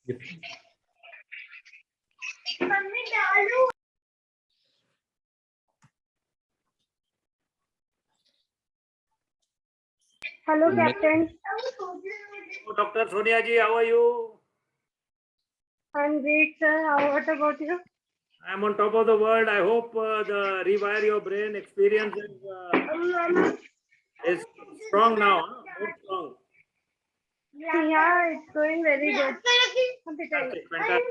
Yep. Hello, Captain. Oh, Dr. Sonia ji, how are you? I'm great, sir. What about you? I'm on top of the world. I hope the rewire your brain experience is strong now. Huh? More strong. Yeah, it's going very good. Fantastic, fantastic.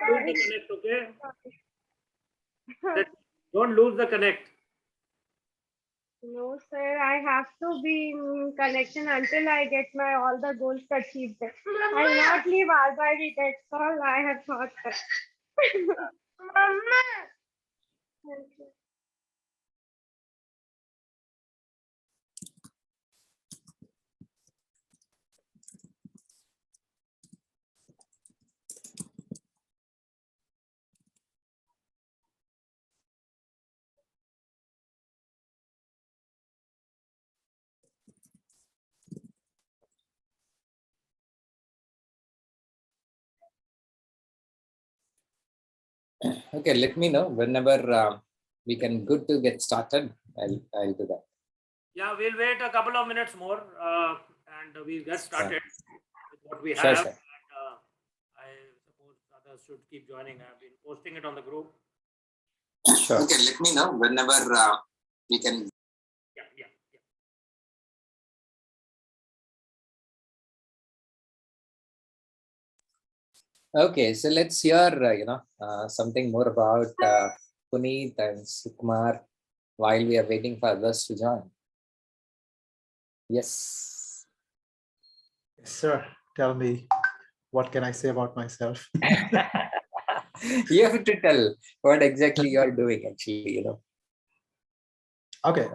Don't lose the connect, okay? Don't lose the connect. No, sir. I have to be in connection until I get my all the goals achieved. I'll not leave RBID. That's all I have thought. Mama. Thank you. Okay, let me know whenever we can good to get started. I'll do that. Yeah, we'll wait a couple of minutes more and we'll get started with what we Sure, have. sure. And, I suppose others should keep joining. I've been posting it on the group. Sure. Okay, let me know whenever we can. Yeah. Okay, so let's hear something more about Puneet and Sukumar while we are waiting for others to join. Yes. Sir, tell me, what can I say about myself? You have to tell what exactly you're doing, actually, Okay,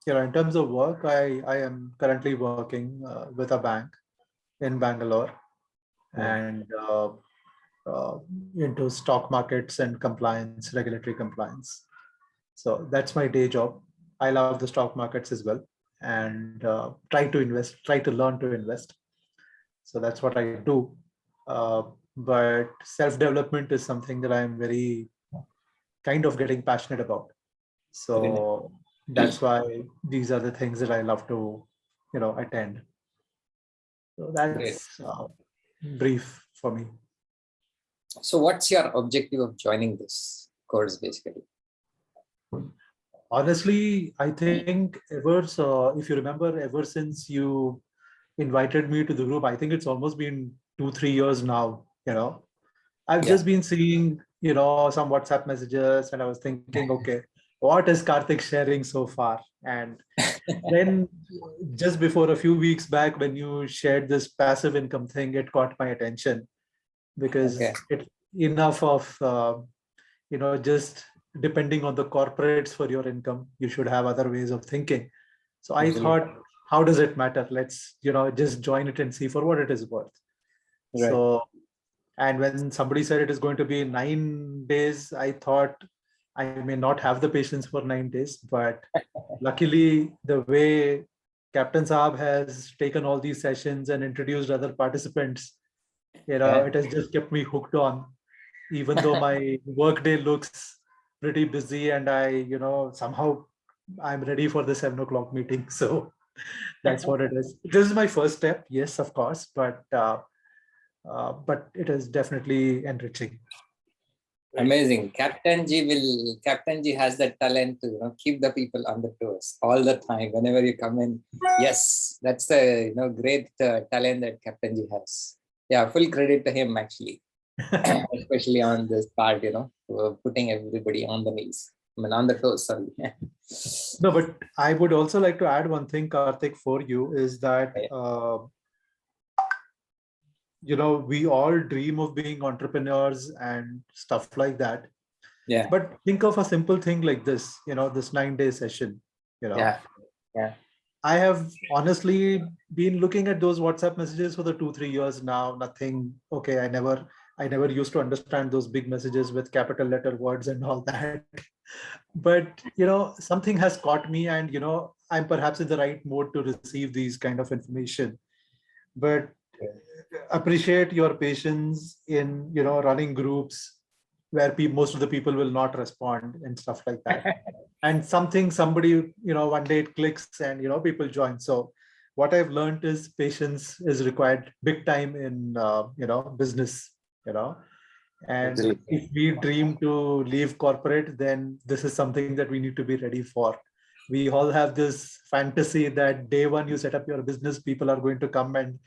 in terms of work, I am currently working with a bank in Bangalore and into stock markets and compliance, regulatory compliance. So that's my day job. I love the stock markets as well and try to learn to invest. So that's what I do. But self-development is something that I'm very kind of getting passionate about. So that's why these are the things that I love to, attend. So that's brief for me. So what's your objective of joining this course, basically? Honestly, I think if you remember, ever since you invited me to the group, I think it's almost been 2-3 years now, I've just been seeing, some WhatsApp messages and I was thinking, okay, what is Karthik sharing so far? And then just before a few weeks back, when you shared this passive income thing, it caught my attention because it's enough of, just depending on the corporates for your income, you should have other ways of thinking. So I thought, how does it matter? Let's, just join it and see for what it is worth. Right. So, and when somebody said it is going to be 9 days, I thought I may not have the patience for 9 days, but luckily the way Captain Saab has taken all these sessions and introduced other participants, it has just kept me hooked on, even though my workday looks pretty busy and I, somehow I'm ready for the 7 o'clock meeting. So that's what it is. This is my first step. Yes, of course, but it is definitely enriching. Amazing. Captain G has that talent to keep the people on the toes all the time whenever you come in. Yes, that's the great talent that Captain G has. Yeah, full credit to him actually, especially on this part, putting everybody on the knees. On the toes, sorry. No, but I would also like to add one thing, Karthik, for you is that we all dream of being entrepreneurs and stuff like that. Yeah. But think of a simple thing like this, this 9-day session, Yeah. I have honestly been looking at those WhatsApp messages for the 2-3 years now. Nothing. Okay. I never used to understand those big messages with capital letter words and all that. But, something has caught me and, I'm perhaps in the right mode to receive these kind of information. But appreciate your patience in, running groups where most of the people will not respond and stuff like that. And somebody, one day it clicks and, people join. So what I've learned is patience is required big time in, business, and Absolutely. if we dream to leave corporate, then this is something that we need to be ready for. We all have this fantasy that day one you set up your business, people are going to come and,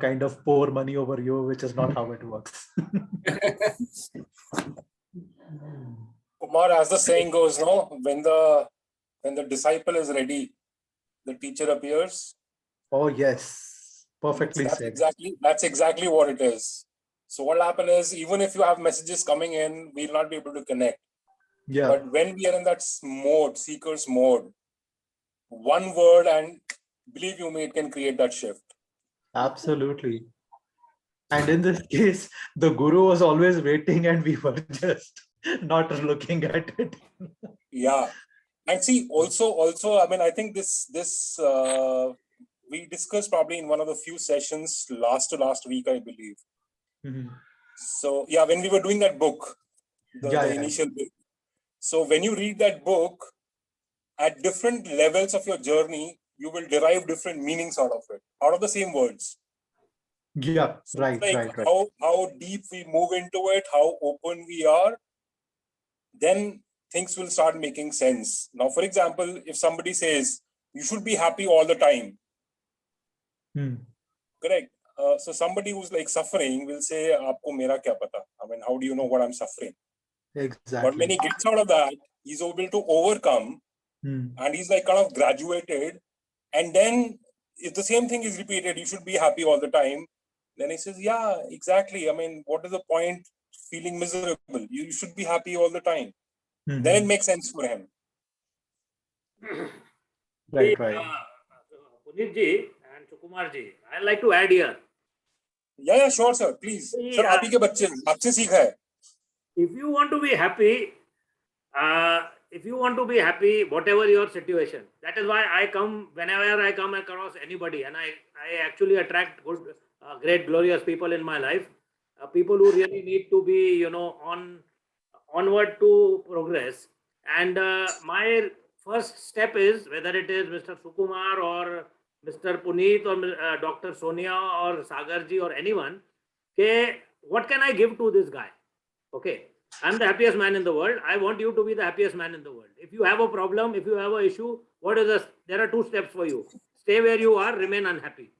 kind of pour money over you, which is not how it works. Kumar, as the saying goes, no, when the disciple is ready, the teacher appears. Oh yes, perfectly said. That's exactly what it is. So what will happen is, even if you have messages coming in, we'll not be able to connect. Yeah. But when we are in that mode, seekers mode, one word, and believe you me, it can create that shift. Absolutely. And in this case, the guru was always waiting and we were just not looking at it. Yeah. And see, also, I mean, I think this we discussed probably in one of the few sessions last week, I believe. Mhm. So yeah, when we were doing that book, the initial book. So when you read that book, at different levels of your journey, you will derive different meanings out of it, out of the same words. Yeah, So right. How deep we move into it, how open we are, then things will start making sense. Now, for example, if somebody says, you should be happy all the time. Correct. So somebody who's like suffering will say, Aapko mera kya pata? I mean, how do you know what I'm suffering? Exactly. But when he gets out of that, he's able to overcome and he's like kind of graduated. And then if the same thing is repeated, you should be happy all the time. Then he says, yeah, exactly. I mean, what is the point feeling miserable? You should be happy all the time. Then it makes sense for him. Right. Puneet ji and Sukumar ji, I'd like to add here. Yeah, sure, sir. Please. Sir, aap hi ke bacche, aapse seekha hai. If you want to be happy, whatever your situation, that is why I come, whenever I come across anybody, and I actually attract good, great, glorious people in my life, people who really need to be, onward to progress. And my first step is, whether it is Mr. Sukumar or Mr. Puneet or Dr. Sonia or Sagarji or anyone, okay, what can I give to this guy? Okay, I'm the happiest man in the world. I want you to be the happiest man in the world. If you have a problem, if you have an issue, there are two steps for you. Stay where you are, remain unhappy.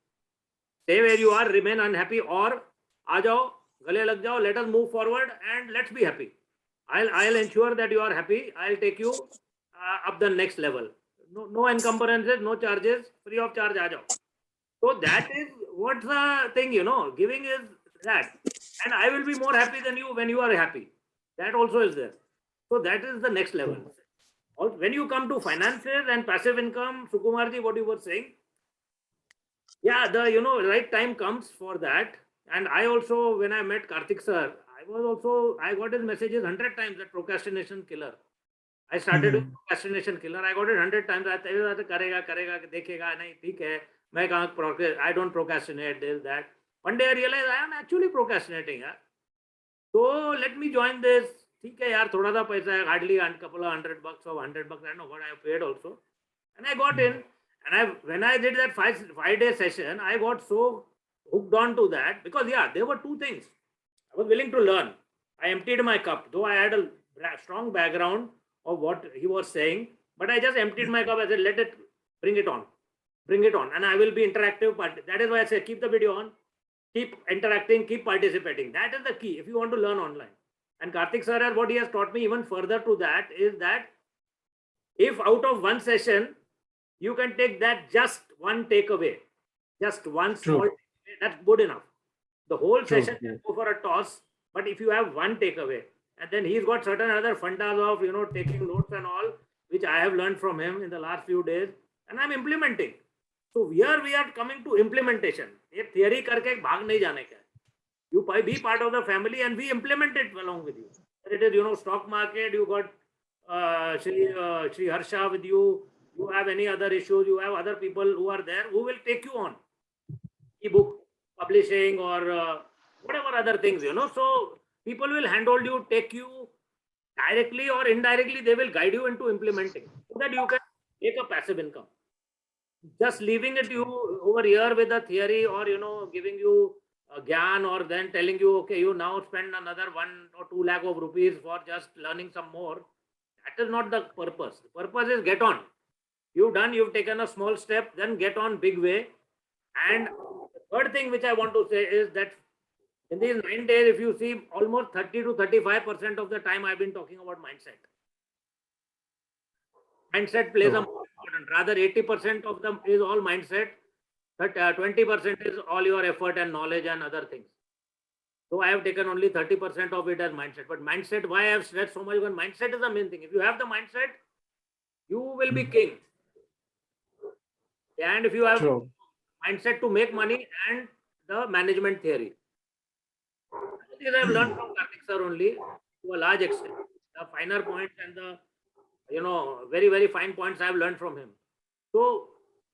Stay where you are, remain unhappy, or aa jao, gale lag jao, let us move forward and let's be happy. I'll ensure that you are happy. I'll take you up the next level. No encumbrances, no charges, free of charge, aa jao. So that is what's the thing, giving is that. And I will be more happy than you when you are happy. That also is there. So that is the next level. When you come to finances and passive income, Sukumarji, what you were saying, yeah, the right time comes for that. And I also, when I met Karthik sir, I got his messages 100 times, that procrastination killer. I started with procrastination killer. I got it 100 times. I karega, dekhega, nahi, theek hai. I don't procrastinate, this, that. One day I realized I am actually procrastinating. So let me join this. ठीक है यार, थोड़ा सा पैसा है, hardly a couple of $100 or $100. I don't know what I have paid also. And I got in. And when I did that 5-day session, I got so hooked on to that, because there were two things. I was willing to learn. I emptied my cup, though I had a strong background of what he was saying, but I just emptied my cup. I said, bring it on, and I will be interactive. But that is why I say, keep the video on, keep interacting, keep participating. That is the key if you want to learn online. And Karthik sir, what he has taught me even further to that is that if out of one session, you can take that just one takeaway, just one small takeaway, that's good enough. The whole session can go for a toss, but if you have one takeaway, and then he's got certain other fundas of taking notes and all, which I have learned from him in the last few days, and I'm implementing. So here we are coming to implementation. ये theory करके भाग नहीं जाने का. You be part of the family, and we implement it along with you. It is stock market. You got Shri Harsha with you. You have any other issues, you have other people who are there who will take you on. E-book. publishing or whatever other things, So people will handhold you, take you directly or indirectly, they will guide you into implementing so that you can make a passive income. Just leaving it you over here with a theory or, giving you a gyan or then telling you, okay, you now spend another 1 or 2 lakh of rupees for just learning some more. That is not the purpose. The purpose is get on. You've taken a small step, then get on big way. And the third thing which I want to say is that in these 9 days, if you see, almost 30 to 35% of the time I've been talking about mindset. Mindset plays a more important, rather 80% of them is all mindset, but 20% is all your effort and knowledge and other things. So I have taken only 30% of it as mindset. But mindset, why I have stressed so much? Because mindset is the main thing. If you have the mindset, you will be king. And if you have mindset to make money and the management theory. These I have learned from Karthik sir only to a large extent. The finer points and the very, very fine points I have learned from him. So,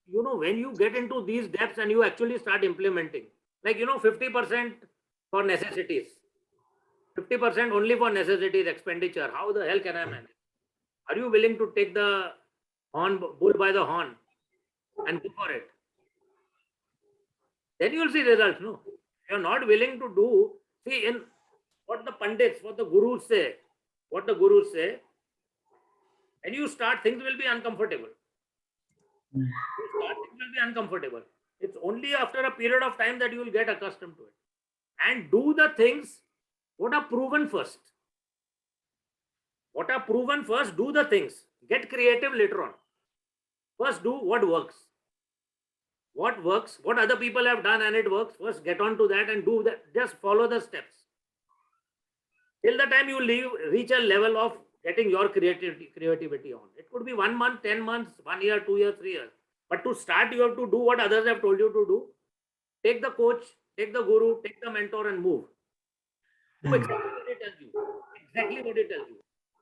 when you get into these depths and you actually start implementing, like, 50% for necessities, 50% only for necessities, expenditure. How the hell can I manage? Are you willing to take the bull by the horn and go for it? Then you will see results, no? If you're not willing to do, see, in what the pundits, what the gurus say, when you start, things will be uncomfortable. It's only after a period of time that you will get accustomed to it. And do the things what are proven first. Do the things. Get creative later on. First do what works. What other people have done and it works. First get on to that and do that. Just follow the steps. Till the time you reach a level of getting your creativity on. It could be 1 month, 10 months, 1 year, 2 years, 3 years. But to start, you have to do what others have told you to do. Take the coach, take the guru, take the mentor and move. Do exactly what it tells you.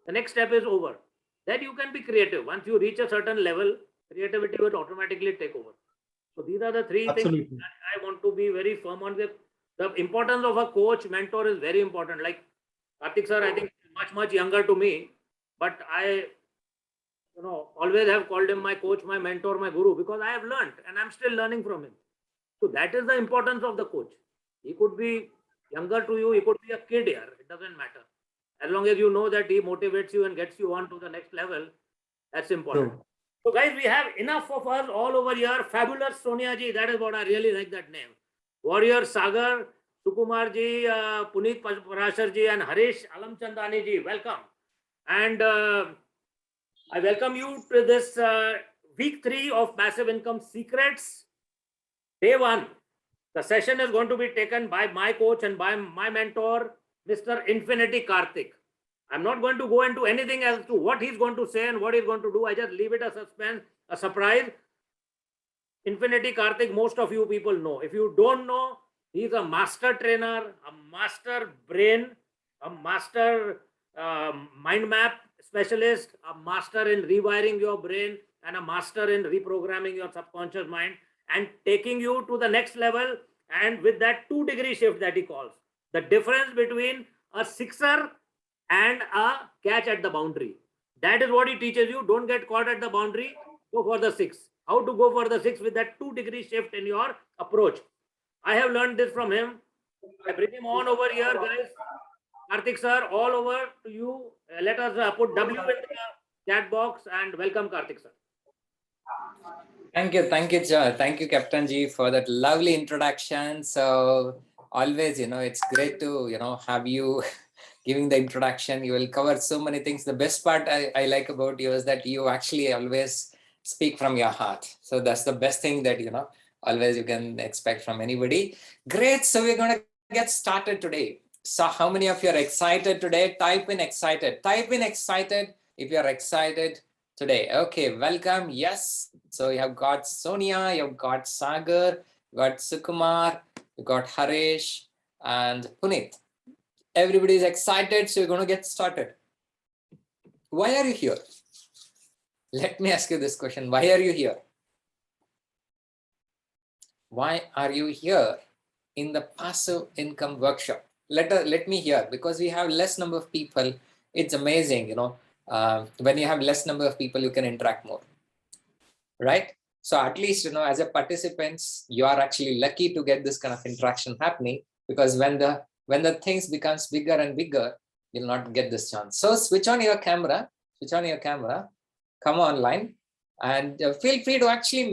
The next step is over. Then you can be creative. Once you reach a certain level, creativity will automatically take over. So these are the three things I want to be very firm on. The importance of a coach, mentor is very important. Like Karthik sir, I think much younger to me, but I always have called him my coach, my mentor, my guru, because I have learned and I'm still learning from him. So that is the importance of the coach. He could be younger to you, he could be a kid here. It doesn't matter. As long as you know that he motivates you and gets you on to the next level, that's important. So guys, we have enough of us all over here. Fabulous Sonia ji, that is what I really like that name. Warrior Sagar, Sukumar ji, Puneet Parashar ji and Harish Alamchandani ji, welcome. And I welcome you to this week 3 of Passive Income Secrets. Day 1. The session is going to be taken by my coach and by my mentor, Mr. Infinity Karthik. I'm not going to go into anything as to what he's going to say and what he's going to do. I just leave it a suspense, a surprise. Infinity Karthik, most of you people know. If you don't know, he's a master trainer, a master brain, a master mind map specialist, a master in rewiring your brain, and a master in reprogramming your subconscious mind and taking you to the next level. And with that 2-degree shift that he calls, the difference between a sixer and a catch at the boundary. That is what he teaches you. Don't get caught at the boundary. Go for the 6. How to go for the 6 with that 2-degree shift in your approach. I have learned this from him. I bring him on over here, guys. Karthik sir, all over to you. Let us put W in the chat box and welcome Karthik sir. Thank you, Captain G, for that lovely introduction. So always, it's great to, have you giving the introduction. You will cover so many things. The best part I like about you is that you actually always speak from your heart. So that's the best thing that, always you can expect from anybody. Great. So we're going to get started today. So how many of you are excited today? Type in excited. Type in excited if you're excited today. Okay, welcome. Yes. So you have got Sonia, you've got Sagar, you got Sukumar, you got Harish and Puneet. Everybody is excited, so we're going to get started. Why are you here? Let me ask you this question. Why are you here? Why are you here in the passive income workshop? Let me hear, because we have less number of people. It's amazing, when you have less number of people, you can interact more, right? So at least, as a participants, you are actually lucky to get this kind of interaction happening, because when the things becomes bigger and bigger, you'll not get this chance. So switch on your camera, come online, and feel free to actually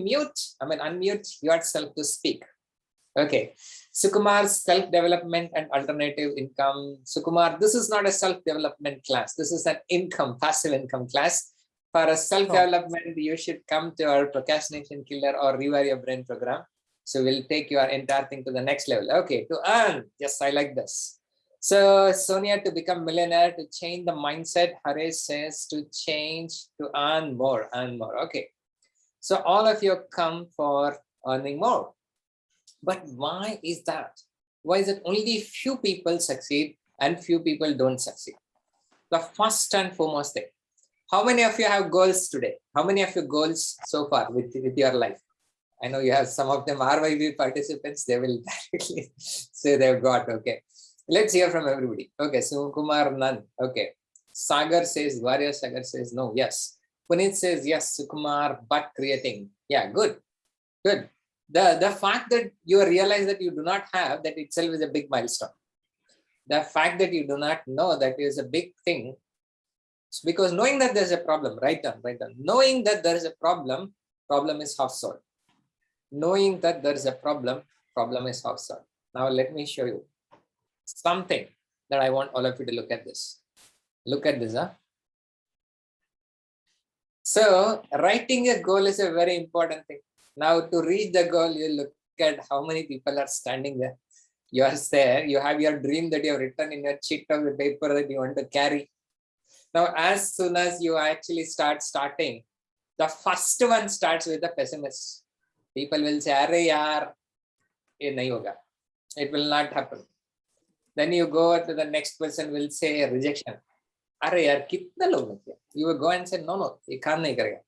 unmute yourself to speak. Okay, Sukumar's self-development and alternative income. Sukumar, this is not a self-development class. This is an passive income class. For a self-development, you should come to our procrastination killer or rewire your brain program. So we'll take your entire thing to the next level. Okay, to earn. Yes, I like this. So Sonia, to become millionaire, to change the mindset. Hare says to earn more. Okay. So all of you come for earning more. But why is that? Why is it only few people succeed and few people don't succeed? The first and foremost thing. How many of you have goals today? How many of your goals so far with your life? I know you have some of them RYB participants. They will directly say they've got. Okay. Let's hear from everybody. Okay. Sukumar, none. Okay. Warrior Sagar says no. Yes. Puneet says yes. Sukumar, but creating. Yeah, good. Good. The fact that you realize that you do not have, that itself is a big milestone. The fact that you do not know, that is a big thing. Because knowing that there's a problem, right on. Knowing that there is a problem is half solved. Knowing that there is a problem is half solved. Now let me show you something that I want all of you to look at this. Look at this, huh? So writing a goal is a very important thing. Now to reach the goal, you look at how many people are standing there. You are there, you have your dream that you have written in your sheet of the paper that you want to carry. Now, as soon as you actually starting, the first one starts with a pessimist. People will say, "Arey yaar, ye nahi hoga. It will not happen." Then you go to the next person, will say rejection. "Arey yaar, kitna log ne kiya?" You will go and say, "No, ye kaam nahi karega."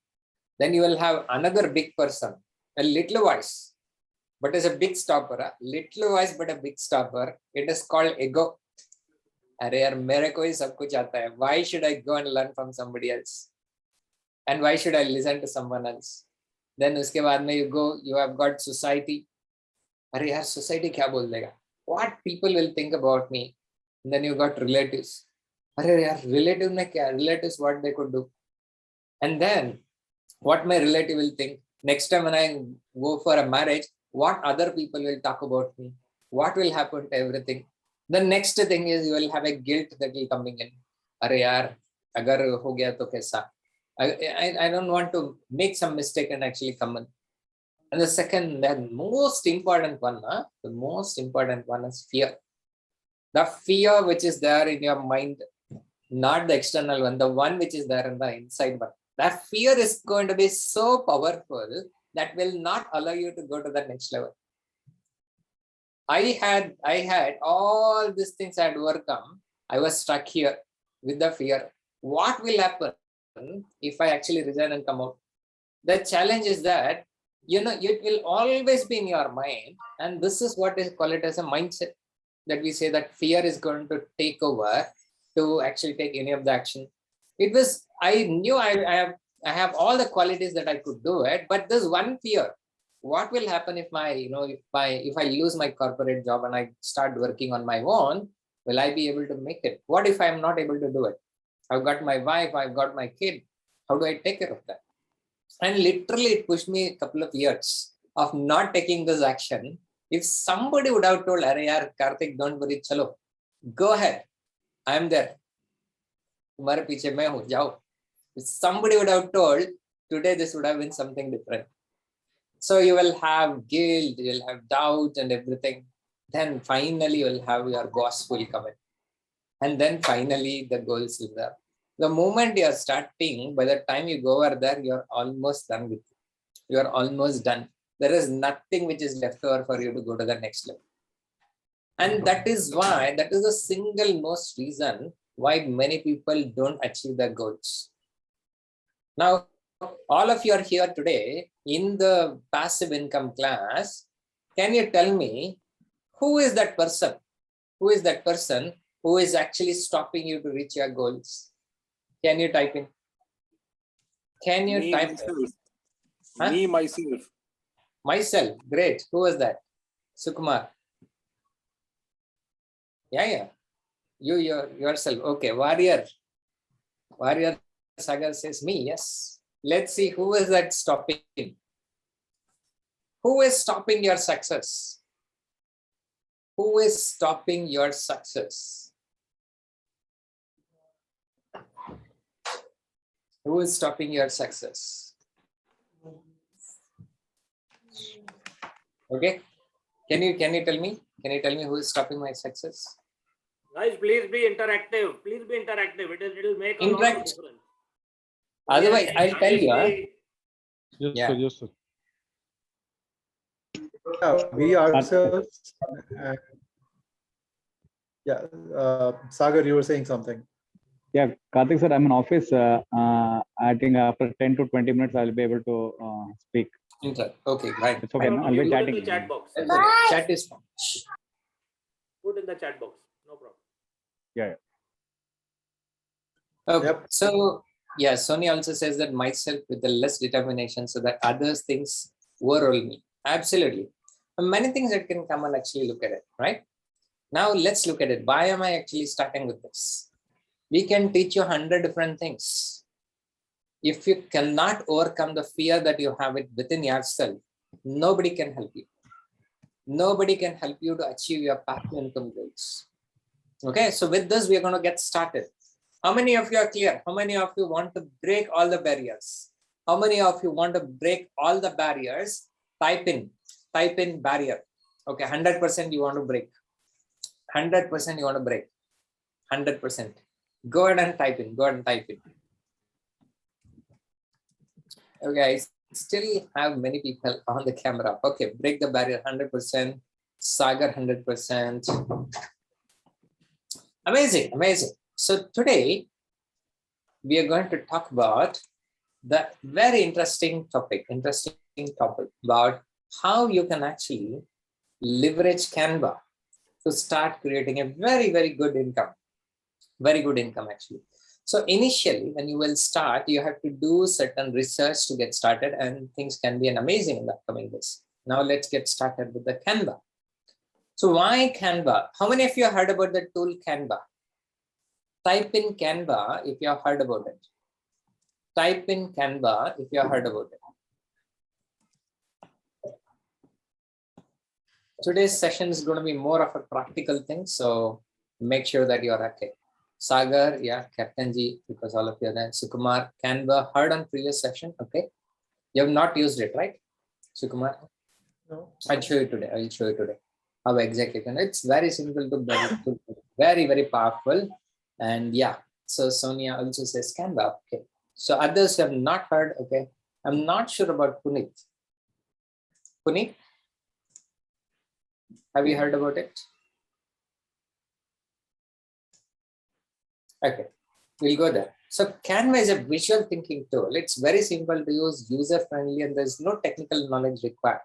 Then you will have another big person, a little voice, but it's a big stopper. Little voice, but a big stopper. It is called ego. अरे यार मेरे को ही सब कुछ आता है. Why should I go and learn from somebody else? And why should I listen to someone else? Then उसके बाद में you have got society. अरे यार society क्या बोल देगा? What people will think about me? And then you got relatives. अरे यार relative में क्या? Relatives what they could do. And then what my relative will think. Next time when I go for a marriage, what other people will talk about me? What will happen to everything? The next thing is you will have a guilt that will coming in. Arey yaar, agar ho gaya to kaisa? I don't want to make some mistake and actually come in. And the second, the most important one is fear. The fear which is there in your mind, not the external one, the one which is there in the inside one. That fear is going to be so powerful that will not allow you to go to the next level. I had all these things I had overcome. I was stuck here with the fear. What will happen if I actually resign and come out? The challenge is that, it will always be in your mind. And this is what is called it as a mindset, that we say that fear is going to take over to actually take any of the action. I knew I have all the qualities that I could do it, but there's one fear. What will happen if I lose my corporate job and I start working on my own? Will I be able to make it? What if I'm not able to do it? I've got my wife, I've got my kid. How do I take care of that? And literally it pushed me a couple of years of not taking this action. If somebody would have told, "Arey yaar, Karthik, don't worry, chalo, go ahead. I'm there. Tumhare piche main hu, jao." If somebody would have told, today this would have been something different. So you will have guilt, you will have doubt and everything. Then finally you will have your boss will come in. And then finally the goals will be there. The moment you are starting, by the time you go over there, you're almost done with it. You're almost done. There is nothing which is left over for you to go to the next level. And that is the single most reason why many people don't achieve their goals. Now, all of you are here today in the passive income class. Can you tell me Who is that person? Who is that person who is actually stopping you to reach your goals? Can you type in? Can you type myself. Huh? Me, myself. Myself. Great. Who was that? Sukumar. Yeah. You yourself. Okay. Warrior Sagar says me. Yes. Let's see who is that stopping. Who is stopping your success? Who is stopping your success? Who is stopping your success? Okay. Can you tell me? Can you tell me who is stopping my success? Guys, please be interactive. Please be interactive. It'll make a lot of difference. Otherwise, I'll tell you. Yes, sir. We ourselves. Sagar, you were saying something. Yeah, Karthik sir, I'm in office. I think after 10 to 20 minutes, I'll be able to speak. Okay, right. It's okay. I'll be chatting. Put in the chat box. Chat is fine. Put in the chat box. No problem. Yeah. Okay. Yep. So yeah, Sony also says that myself with the less determination so that others things overrule me. Absolutely. Many things that can come and actually look at it, right? Now let's look at it. Why am I actually starting with this? We can teach you 100 different things. If you cannot overcome the fear that you have it within yourself, nobody can help you. Nobody can help you to achieve your passive income goals. Okay, so with this, we are going to get started. How many of you are clear? How many of you want to break all the barriers? How many of you want to break all the barriers? Type in barrier. Okay, 100% you want to break. 100% you want to break. 100%. Go ahead and type in. Okay, I still have many people on the camera. Okay, break the barrier 100%. Sagar 100%. Amazing. So today we are going to talk about the very interesting topic about how you can actually leverage Canva to start creating a very, very good income. Very good income actually. So initially, when you will start, you have to do certain research to get started, and things can be amazing in the upcoming days. Now let's get started with the Canva. So why Canva? How many of you have heard about the tool Canva? Type in Canva if you have heard about it. Type in Canva if you have heard about it. Today's session is going to be more of a practical thing, so make sure that you are okay. Sagar, yeah, Captain G, because all of you are there. Sukumar, Canva, heard on previous session, okay? You have not used it, right? Sukumar? No. I'll show you today. How exactly can it's very simple to very, very powerful. And yeah, so Sonia also says Canva, okay. So others have not heard, okay. I'm not sure about Puneet. Puneet? Have you heard about it? Okay, we'll go there. So Canva is a visual thinking tool. It's very simple to use, user-friendly, and there's no technical knowledge required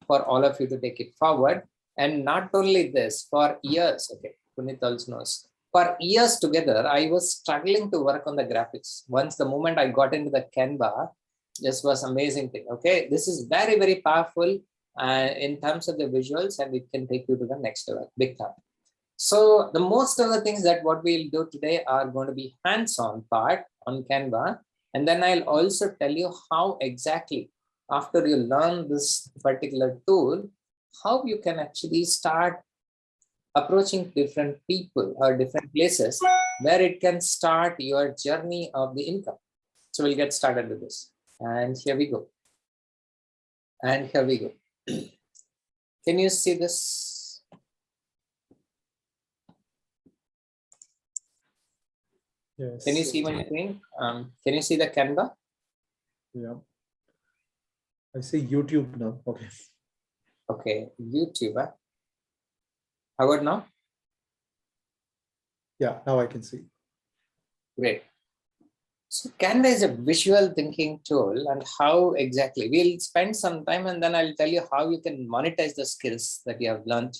for all of you to take it forward. And not only this, for years, okay, Puneet also knows, for years together, I was struggling to work on the graphics. Once the moment I got into the Canva, this was amazing thing, okay? This is very, very powerful in terms of the visuals, and it can take you to the next level, big time. So the most of the things that what we'll do today are going to be hands-on part on Canva. And then I'll also tell you how exactly, after you learn this particular tool, how you can actually start approaching different people or different places where it can start your journey of the income. So we'll get started with this. And here we go. Can you see this? Yes. Can you see my screen? Can you see the Canva? Yeah. I see YouTube now. Okay. Okay, YouTube. How about now? Yeah, now I can see. Great. So Canva is a visual thinking tool, and how exactly? We'll spend some time and then I'll tell you how you can monetize the skills that you have learned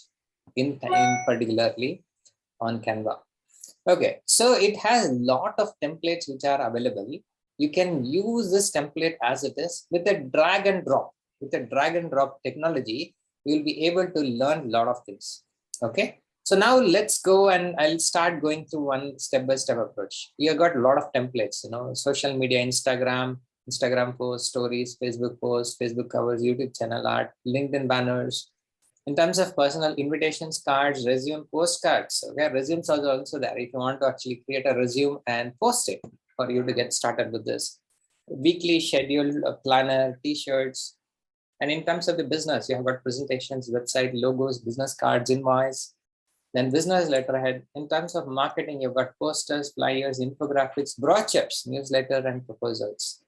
in particularly on Canva. Okay, so it has a lot of templates which are available. You can use this template as it is with a drag and drop. With a drag and drop technology, you'll be able to learn a lot of things. Okay, so now let's go and I'll start going through one step-by-step approach. You have got a lot of templates, social media, Instagram posts, stories, Facebook posts, Facebook covers, YouTube channel art, LinkedIn banners. In terms of personal invitations, cards, resume, postcards. Okay, resumes are also there if you want to actually create a resume and post it for you to get started with this. Weekly schedule, planner, t-shirts. And in terms of the business, you have got presentations, website, logos, business cards, invoice, then business letterhead. In terms of marketing, you've got posters, flyers, infographics, brochures, newsletter, and proposals.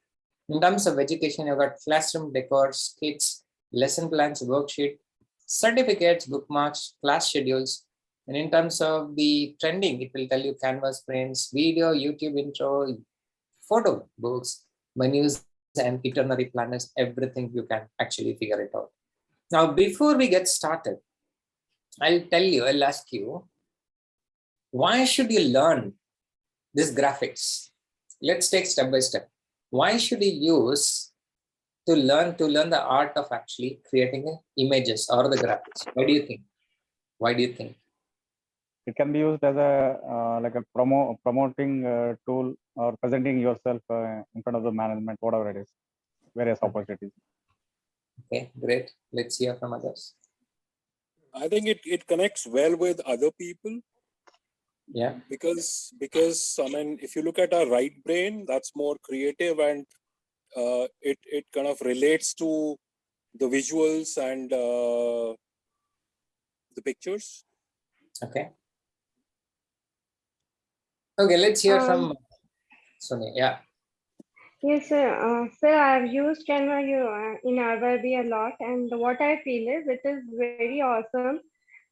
In terms of education, you've got classroom decors, kits, lesson plans, worksheet, certificates, bookmarks, class schedules. And in terms of the trending, it will tell you Canvas prints, video, YouTube intro, photo books, menus, and itinerary planners, everything you can actually figure it out. Now, before we get started, I'll ask you, why should you learn this graphics? Let's take step by step. Why should you use to learn the art of actually creating images or the graphics? Why do you think? Why do you think? It can be used as a like a promoting tool or presenting yourself in front of the management, whatever it is, various opportunities. Okay, great. Let's hear from others. I think it connects well with other people. Yeah. Because I mean, if you look at our right brain, that's more creative, and it kind of relates to the visuals and the pictures. Okay. Okay, let's hear from Sonia. Yeah. Yes, sir. Sir, I've used Canva in RYB a lot, and what I feel is it is very awesome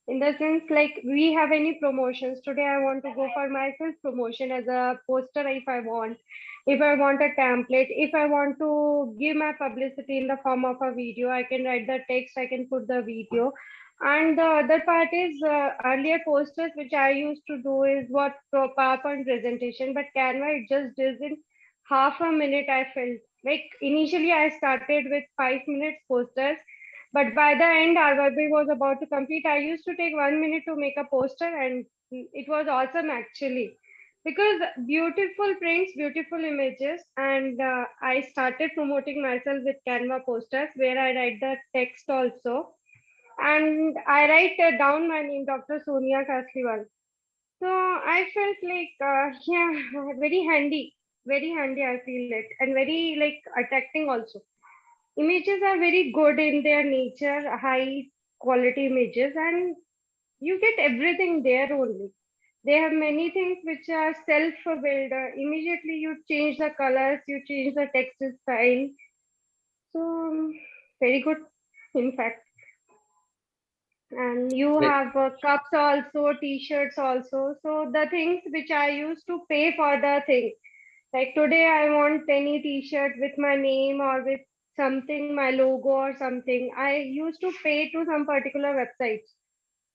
in the sense like we have any promotions. Today, I want to go for my self promotion as a poster if I want a template, if I want to give my publicity in the form of a video, I can write the text, I can put the video. And the other part is earlier posters, which I used to do is what PowerPoint presentation, but Canva, it just does in half a minute. I felt like initially I started with 5 minutes posters, but by the end RYB was about to complete. I used to take 1 minute to make a poster, and it was awesome actually, because beautiful prints, beautiful images, and I started promoting myself with Canva posters where I write the text also, and I write down my name, Dr. Sonia Kasliwal. So I felt like, very handy. I feel it, and very like attracting also. Images are very good in their nature, high quality images, and you get everything there only. They have many things which are self-built. Immediately you change the colors, you change the text style. So very good, in fact. And you Great. have cups also, t-shirts also. So the things which I used to pay for the thing, like today I want any t-shirt with my name or with something, my logo or something. I used to pay to some particular websites.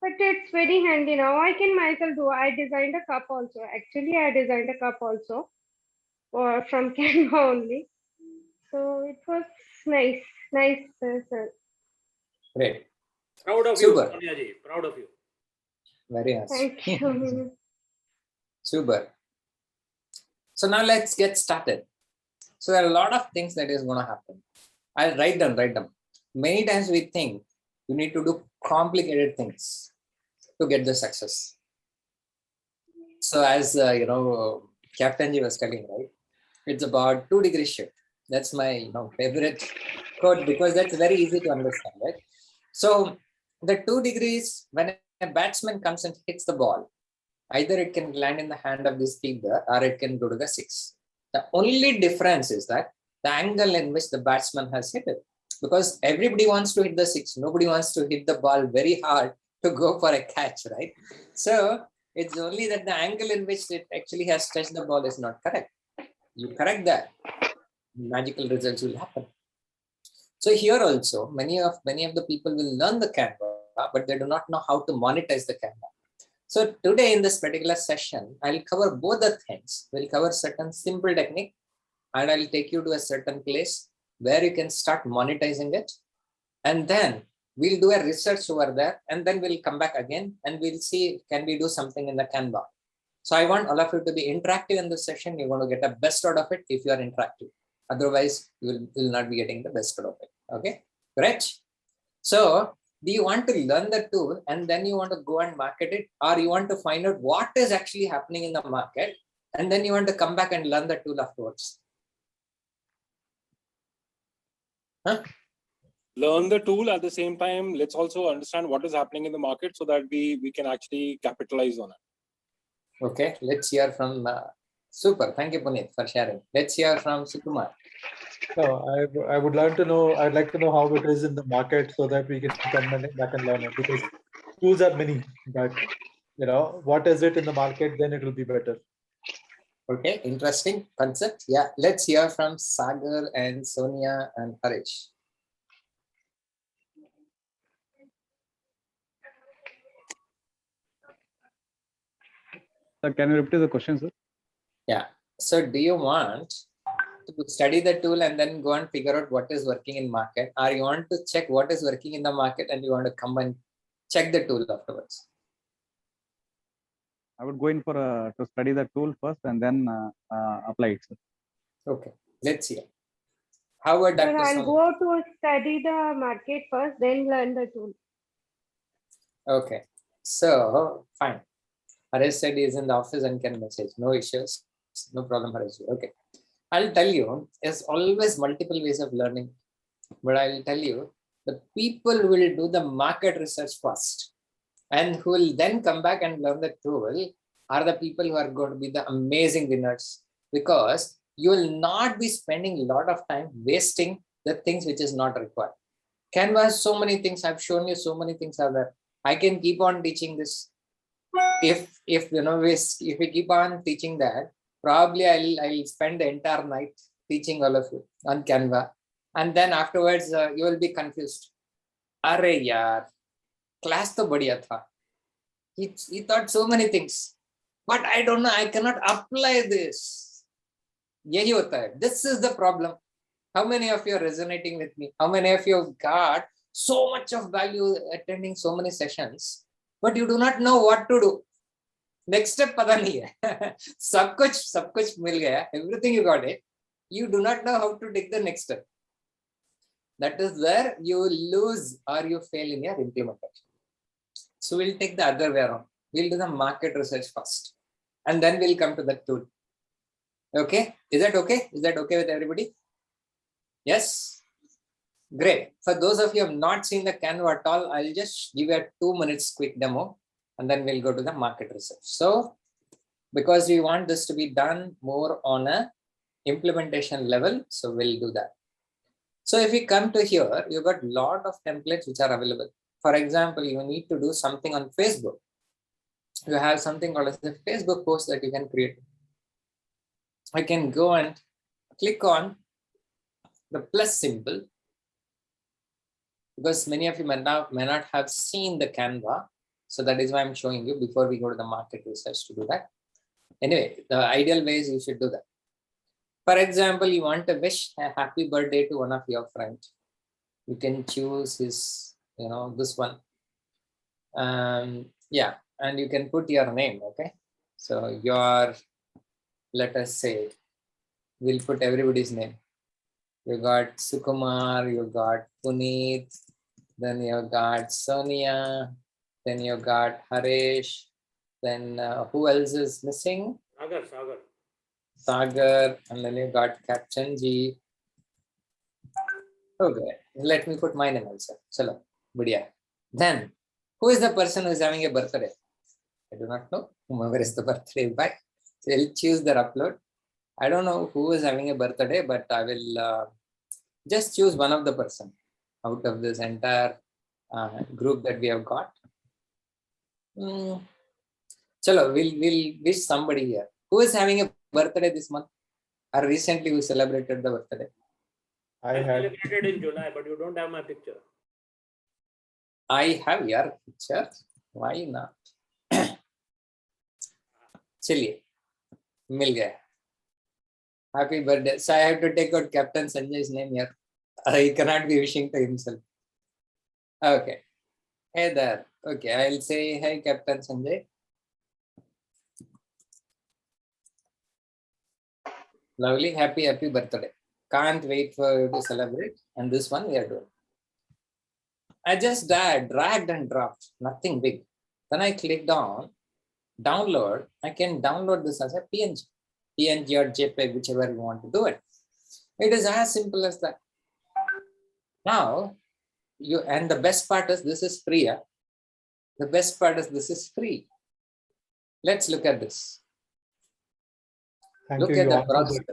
But it's very handy now. I can myself do. I designed a cup also. Actually, I designed a cup also or from Canva only. So it was nice. Nice, sir. Great. Proud of Super. you, Sonia ji. Proud of you. Very nice. Thank you. Super. So now let's get started. So there are a lot of things that is going to happen. I'll write them. Many times we think you need to do complicated things to get the success. So as Captain G was telling, right? It's about 2 degree shift. That's my favorite quote, because that's very easy to understand, right? So the 2 degrees, when a batsman comes and hits the ball, either it can land in the hand of this fielder or it can go to the 6. The only difference is that the angle in which the batsman has hit it, because everybody wants to hit the 6. Nobody wants to hit the ball very hard to go for a catch, right? So it's only that the angle in which it actually has touched the ball is not correct. You correct that, magical results will happen. So here also, many of the people will learn the Canva Canva, but they do not know how to monetize the Canva. So today in this particular session, I'll cover both the things. We'll cover certain simple technique, and I'll take you to a certain place where you can start monetizing it. And then we'll do a research over there, and then we'll come back again and we'll see, can we do something in the Canva? So I want all of you to be interactive in this session. You're going to get the best out of it if you are interactive. Otherwise, you will not be getting the best out of it. Okay, great. So do you want to learn the tool and then you want to go and market it, or you want to find out what is actually happening in the market and then you want to come back and learn the tool afterwards? Huh? Learn the tool at the same time. Let's also understand what is happening in the market so that we can actually capitalize on it. Okay, let's hear from super. Thank you, Puneet, for sharing. Let's hear from Sukumar. No, I would like to know. I'd like to know how it is in the market so that we can come back and learn it, because tools are many. But what is it in the market? Then it will be better. Okay, interesting concept. Yeah, let's hear from Sagar and Sonia and Harish. Sir, can you repeat the question, sir? Yeah. So do you want to study the tool and then go and figure out what is working in market, or you want to check what is working in the market and you want to come and check the tool afterwards? I would go in for to study the tool first and then apply it, sir. Okay, let's see. How about Sir, Dr. I'll Sonia? go to study the market first, then learn the tool. Okay, so fine. Harish said he is in the office and can message. No issues, no problem, Harish. Okay, I'll tell you, there's always multiple ways of learning, but I'll tell you, the people will do the market research first and who will then come back and learn the tool are the people who are going to be the amazing winners, because you will not be spending a lot of time wasting the things which is not required. Canva has so many things. I've shown you so many things are there. I can keep on teaching this. If we keep on teaching that, probably I'll spend the entire night teaching all of you on Canva, and then afterwards you will be confused. Arey yaar, class to badhiya tha. He thought so many things, but I don't know. I cannot apply this. Yahi hota hai. This is the problem. How many of you are resonating with me? How many of you have got so much of value attending so many sessions, but you do not know what to do? Next step पता नहीं है. सब कुछ मिल गया. Everything you got it. You do not know how to take the next step. That is where you lose or you fail in your implementation. So we'll take the other way around. We'll do the market research first, and then we'll come to the tool. Okay? Is that okay? Is that okay with everybody? Yes? Great. For those of you who have not seen the Canva at all, I'll just give you a 2 minutes quick demo, and then we'll go to the market research. So because we want this to be done more on a implementation level, so we'll do that. So if we come to here, you've got a lot of templates which are available. For example, you need to do something on Facebook. You have something called as a Facebook post that you can create. I can go and click on the plus symbol, because many of you may not have seen the Canva. So that is why I'm showing you before we go to the market research to do that. Anyway, the ideal way is you should do that. For example, you want to wish a happy birthday to one of your friends. You can choose his, this one. Yeah, and you can put your name, okay? So let us say, we'll put everybody's name. You got Sukumar, you got Puneet, then you got Sonia, then you got Harish, then who else is missing? Sagar, and then you got Captain G. Okay, let me put my name also. Chalo, budhiya. Then, who is the person who is having a birthday? I do not know. Whomever is the birthday by. So I'll choose their upload. I don't know who is having a birthday, but I will just choose one of the person out of this entire group that we have got. Chalo, we'll wish somebody here. Who is having a birthday this month? Or recently who celebrated the birthday? I celebrated in July, but you don't have my picture. I have your picture. Why not? Chiliye, mil gaya. Happy birthday. So I have to take out Captain Sanjay's name here. He cannot be wishing to himself. Okay. Hey there. Okay, I'll say hi, Captain Sanjay. Lovely, happy birthday. Can't wait for you to celebrate. And this one we are doing. I just dragged and dropped, nothing big. Then I clicked on download. I can download this as a PNG or JPEG, whichever you want to do it. It is as simple as that. Now, and the best part is this is free. The best part is this is free. Let's look at this. Look at the process.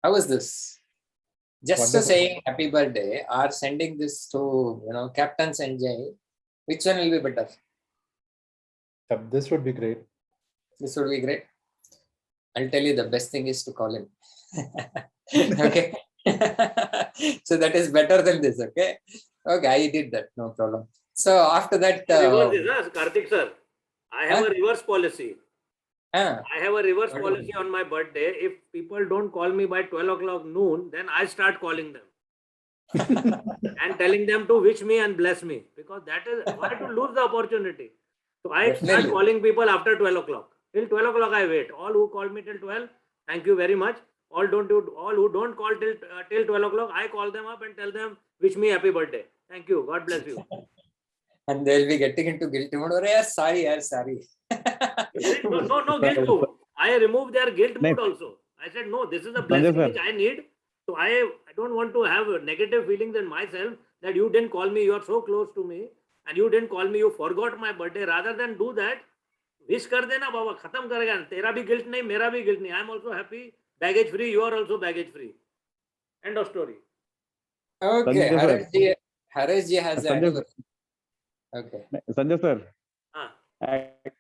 How is this? Just saying happy birthday or sending this to Captain Sanjay, which one will be better? This would be great. This would be great. I'll tell you the best thing is to call him. Okay. So that is better than this. Okay. Okay, I did that. No problem. So after that, Karthik sir, I have a reverse policy. I have a reverse policy on my birthday. If people don't call me by 12 o'clock noon, then I start calling them and telling them to wish me and bless me, because that is why to lose the opportunity. So I start calling people after 12 o'clock. Till 12 o'clock I wait. All who call me till 12, thank you very much. All who don't call till 12 o'clock, I call them up and tell them wish me happy birthday. Thank you. God bless you. And they'll be getting into guilty mode. Oh, sorry. No guilt mode. I remove their guilt mode also. I said, no, this is a blessing which I need. So I don't want to have negative feelings in myself that you didn't call me, you are so close to me, and you didn't call me, you forgot my birthday. Rather than do that, wish kar dena baba, khatam karega. Tera bhi guilt nahi, mera bhi guilt nahi. I am also happy, baggage free, you are also baggage free. End of story. Okay, Harish ji has an. Okay. Sanjay sir.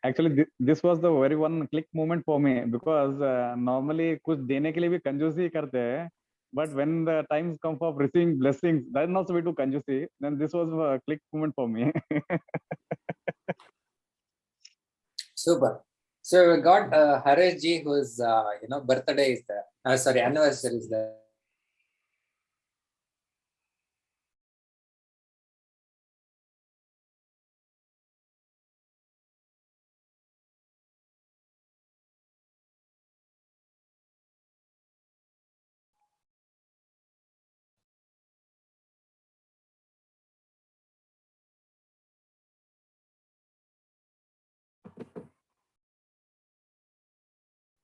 Actually, this was the very one click moment for me, because normally कुछ देने के लिए भी कंजूसी करते हैं, but when the times come for receiving blessings, then also we do कंजूसी. Then this was a click moment for me. Super. So we got Harish ji, whose birthday is there. Sorry, anniversary is there.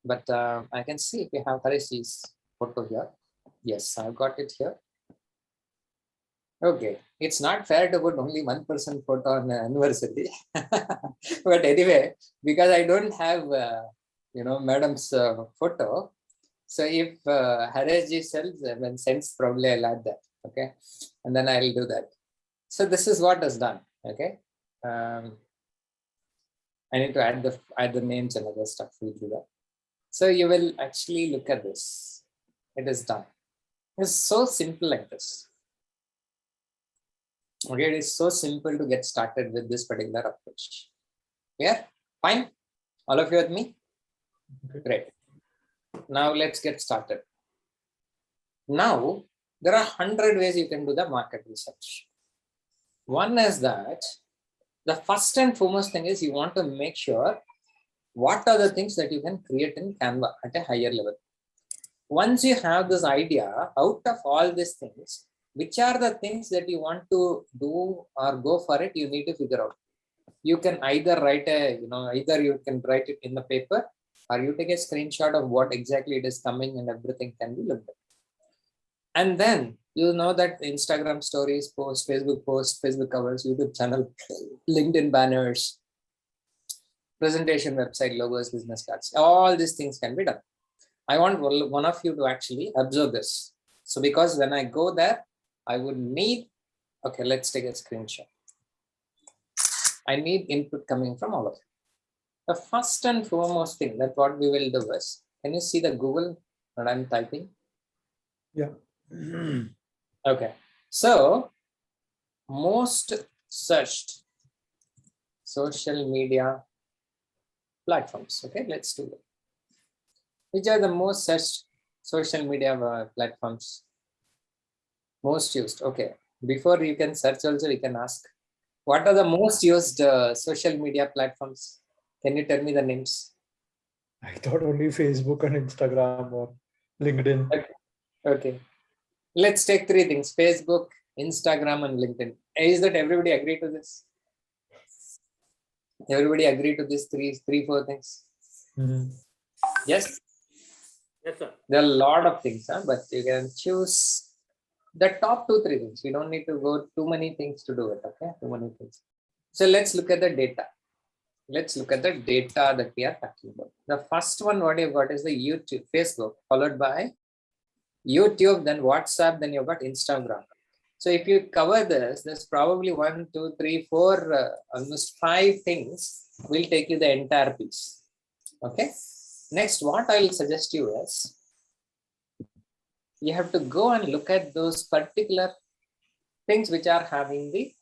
But I can see if we have Harish's photo here. Yes, I've got it here. Okay, it's not fair to put only one person photo on the anniversary. But anyway, because I don't have, madam's photo. So if Harishji sends, probably I'll add that. Okay, and then I'll do that. So this is what is done. Okay, I need to add the names and other stuff. We'll do that. So you will actually look at this. It is done. It's so simple like this. Okay, it is so simple to get started with this particular approach. Yeah, fine. All of you with me? Great. Now let's get started. Now, there are 100 ways you can do the market research. One is that the first and foremost thing is you want to make sure what are the things that you can create in Canva at a higher level. Once you have this idea, out of all these things, which are the things that you want to do or go for it, you need to figure out. You can either write either you can write it in the paper, or you take a screenshot of what exactly it is coming, and everything can be looked at. And then you know that Instagram stories, posts, Facebook covers, YouTube channel, LinkedIn banners, presentation, website, logos, business cards, all these things can be done. I want one of you to actually observe this. So because when I go there, I would need, okay, let's take a screenshot. I need input coming from all of you. The first and foremost thing that what we will do is, can you see the Google that I'm typing? Yeah. Okay. So most searched social media platforms. Okay, let's do it. Which are the most searched social media platforms? Most used. Okay, before you can search also, you can ask, what are the most used social media platforms? Can you tell me the names? I thought only Facebook and Instagram or LinkedIn. Okay. Let's take three things: Facebook, Instagram, and LinkedIn. Is that everybody agree to this? Everybody agree to these four things? Yes? Yes, sir. There are a lot of things, but you can choose the top 2-3 things. We don't need to go too many things to do it. Okay, too many things. So let's look at the data. Let's look at the data that we are talking about. The first one, what you've got is the YouTube, Facebook, followed by YouTube, then WhatsApp, then you've got Instagram. So if you cover this, there's probably 1, 2, 3, 4, almost 5 things will take you the entire piece. Okay. Next, what I will suggest you is, you have to go and look at those particular things which are having the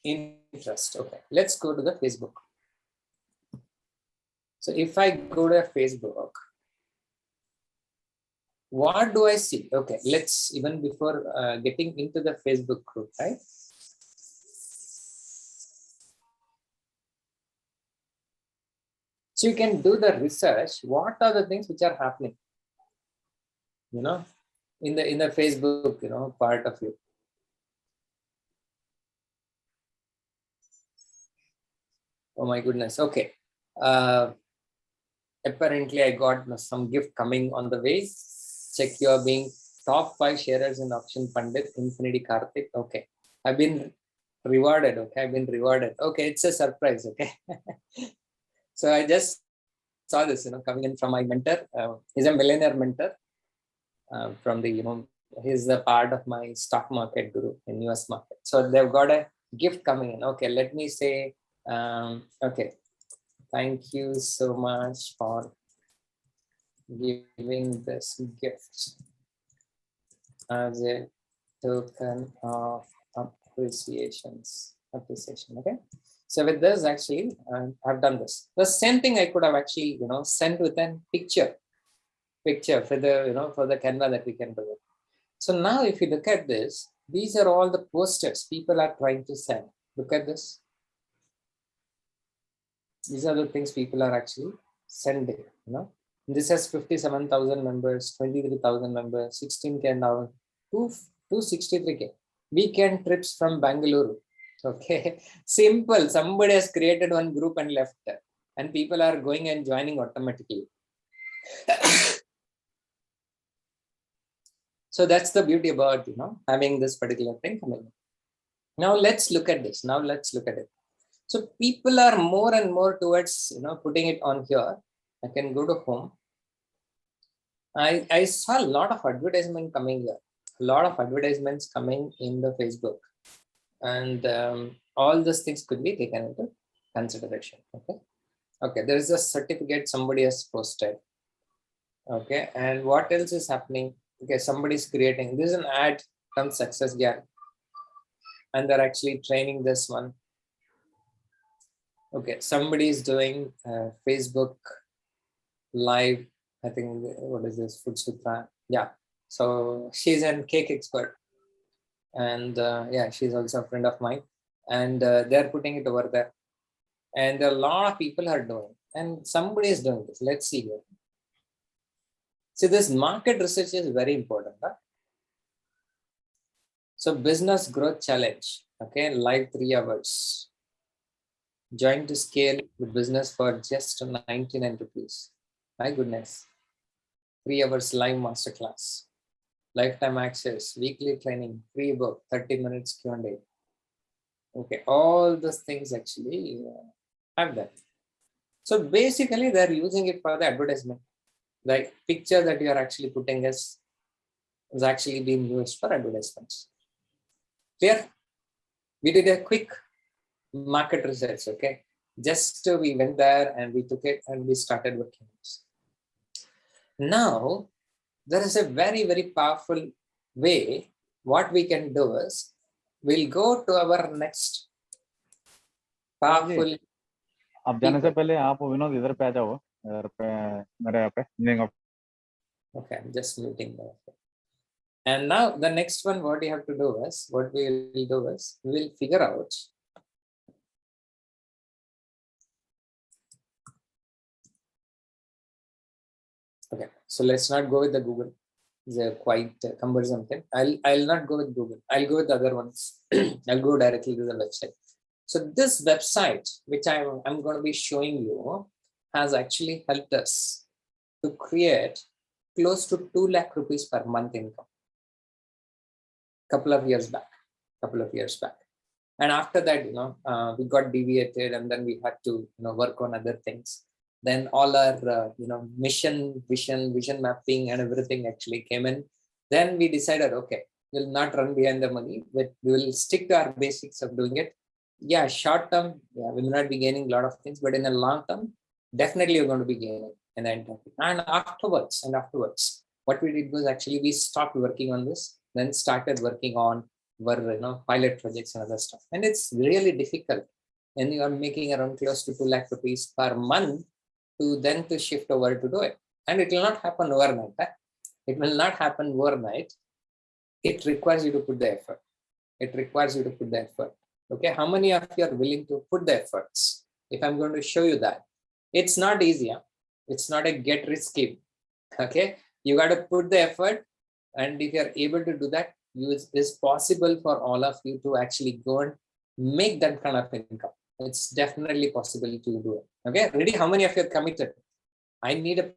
interest. Okay, let's go to the Facebook. So if I go to Facebook, what do I see? Okay, let's, even before getting into the Facebook group, right? So you can do the research. What are the things which are happening? You know, in the Facebook, part of you. Oh my goodness. Okay. Apparently, I got some gift coming on the way. Check your being top 5 sharers in Option Pandit, Infinity Karthik. Okay. I've been rewarded. Okay. I've been rewarded. Okay. It's a surprise. Okay. So I just saw this, coming in from my mentor. He's a millionaire mentor from the, he's a part of my stock market group in US market. So they've got a gift coming in. Okay. Let me say, okay. Thank you so much for giving this gift as a token of appreciation. Okay. So with this, actually, I've done this. The same thing I could have actually, sent with a picture for the, for the Canva that we can do it. So now if you look at this, these are all the posters people are trying to send. Look at this. These are the things people are actually sending, This has 57,000 members, 23,000 members, 16K now, 263K. Weekend trips from Bangalore. Okay, simple. Somebody has created one group and left, and people are going and joining automatically. So that's the beauty about, having this particular thing coming. Now let's look at this. Now let's look at it. So people are more and more towards, putting it on here. I can go to home. I saw a lot of advertisement coming here. A lot of advertisements coming in the Facebook. And all those things could be taken into consideration. Okay. Okay. There is a certificate somebody has posted. Okay. And what else is happening? Okay. Somebody's creating. This is an ad from Success Gang. And they're actually training this one. Okay, somebody is doing Facebook live. I think, what is this? Food Sutra. Yeah. So she's a cake expert. And yeah, she's also a friend of mine. And they're putting it over there. And a lot of people are doing. And somebody is doing this. Let's see here. See, this market research is very important. Huh? So business growth challenge. Okay, live 3 hours. Join to scale the business for just 99 rupees. My goodness. 3 hours live masterclass. Lifetime access, weekly training, free book, 30 minutes Q&A. Okay, all those things actually have that. So basically, they're using it for the advertisement. The picture that you are actually putting is actually being used for advertisements. Clear? We did a quick market research, okay? Just we went there and we took it and we started working. Now, there is a very, very powerful way. What we can do is, we'll go to our next powerful. अब जाने से पहले आप विनोद इधर पे आ जाओ, इधर पे मेरे यहाँ पे. Okay, I'm just muting that. And now the next one, what you have to do is, what we will do is, we will figure out okay. So let's not go with the Google. It's a quite cumbersome thing. I'll not go with Google. I'll go with the other ones. I'll go directly to the website. So this website, which I'm going to be showing you, has actually helped us to create close to 2 lakh rupees per month income. Couple of years back. And after that, we got deviated, and then we had to, work on other things. Then all our, mission, vision mapping and everything actually came in. Then we decided, okay, we'll not run behind the money, but we will stick to our basics of doing it. Yeah, short term, we will not be gaining a lot of things, but in the long term, definitely you're going to be gaining in the entire thing. And afterwards, what we did was actually we stopped working on this, then started working on pilot projects and other stuff. And it's really difficult when you are making around close to 2 lakh rupees per month to shift over to do it. And it will not happen overnight. It will not happen overnight. It requires you to put the effort. Okay, how many of you are willing to put the efforts? If I'm going to show you that, it's not easy. It's not a get rich scheme. Okay, you got to put the effort, and if you're able to do that, it's possible for all of you to actually go and make that kind of income. It's definitely possible to do it. Okay, ready? How many of you are committed? I need a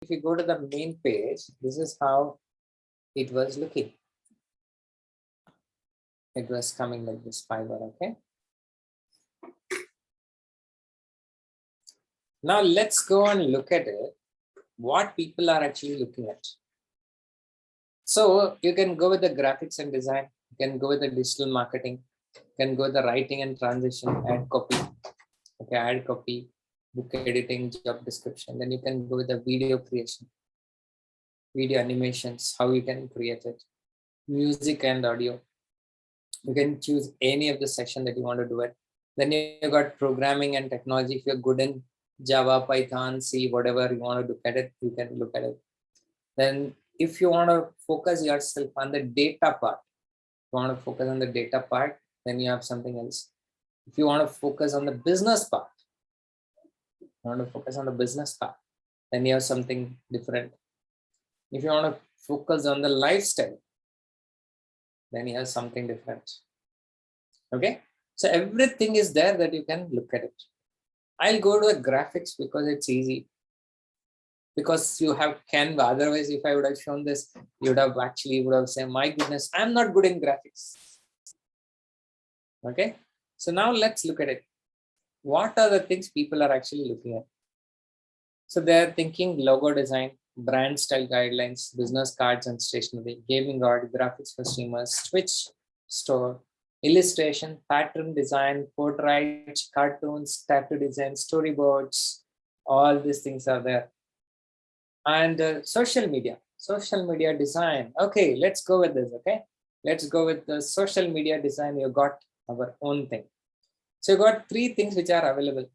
if you go to the main page, this is how it was looking. It was coming like this Fiverr, okay? Now let's go and look at it, what people are actually looking at. So you can go with the graphics and design, you can go with the digital marketing, you can go with the writing and transition, ad copy, book editing, job description. Then you can go with the video creation, video animations, how you can create it, music and audio. You can choose any of the section that you want to do it. Then you got programming and technology. If you're good in Java, Python, C, whatever you want to look at it, you can look at it. Then if you want to focus yourself on the data part, then you have something else. If you want to focus on the business part, then you have something different. If you want to focus on the lifestyle, then you have something different. Okay, so everything is there that you can look at it. I'll go to the graphics because it's easy. Because you have Canva. Otherwise, if I would have shown this, you would have said, my goodness, I'm not good in graphics. Okay, so now let's look at it. What are the things people are actually looking at? So they're thinking logo design, brand style guidelines, business cards and stationery, gaming art, graphics for streamers, Twitch store, illustration, pattern design, portrait, cartoons, tattoo design, storyboards, all these things are there. And social media design. Okay, let's go with this. Okay, let's go with the social media design. You got our own thing. So you got 3 things which are available.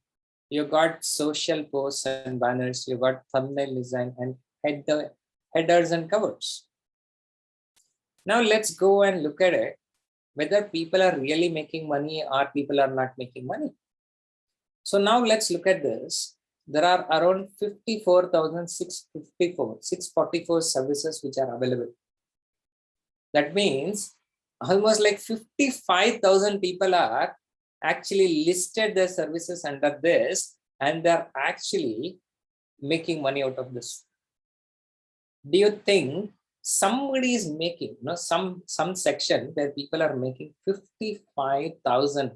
You got social posts and banners, you got thumbnail design and headers and covers. Now let's go and look at it, whether people are really making money or people are not making money. So now let's look at this. There are around 644 services which are available. That means almost like 55,000 people are actually listed their services under this, and they're actually making money out of this. Do you think somebody is making, some section where people are making 55,000?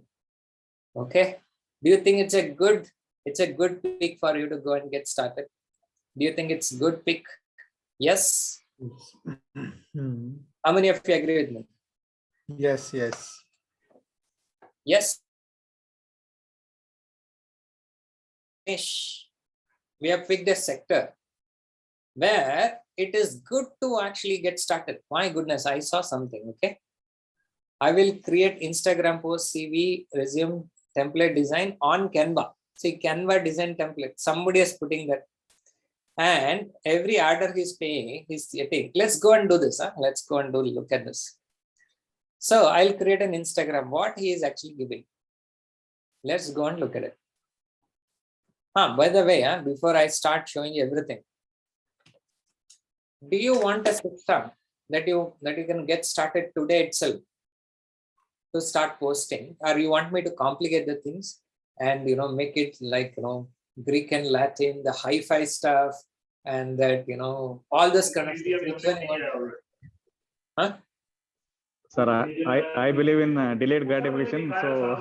Okay. Do you think it's a good pick for you to go and get started? Do you think it's good pick? Yes. How many of you agree with me? Yes. Yes. We have picked a sector where it is good to actually get started. My goodness, I saw something. Okay. I will create Instagram post, CV, resume, template design on Canva. See, Canva design template. Somebody is putting that. And every order he's paying, he's saying, let's go and do this. Let's go and look at this. So I'll create an Instagram, what he is actually giving. Let's go and look at it. By the way, before I start showing you everything, do you want a system that you can get started today itself to start posting, or you want me to complicate the things and make it like Greek and Latin, the hi-fi stuff, and that all this kind of stuff? Which one you want? Huh? Sir, I believe in delayed gratification, so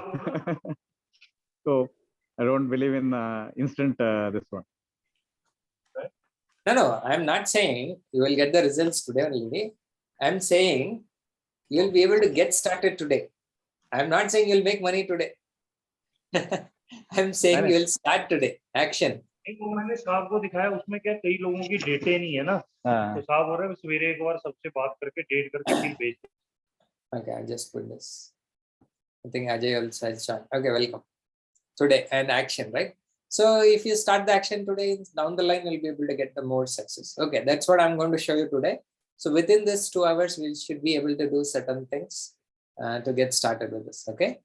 so I don't believe in instant this one. No, I'm not saying you will get the results today only. I'm saying you'll be able to get started today. I'm not saying you'll make money today. I'm saying you'll start today. Action. मैंने साहब को दिखाया, उसमें क्या कई लोगों की डेटे नहीं है ना, तो साहब हो रहा है सवेरे एक बार सबसे बात करके डेट करके फिर भेज. Okay, I'll just put this. I think Ajay also has joined. Okay, welcome. Today and action, right? So if you start the action today, down the line, you'll be able to get the more success. Okay, that's what I'm going to show you today. So within this 2 hours, we should be able to do certain things to get started with this. Okay.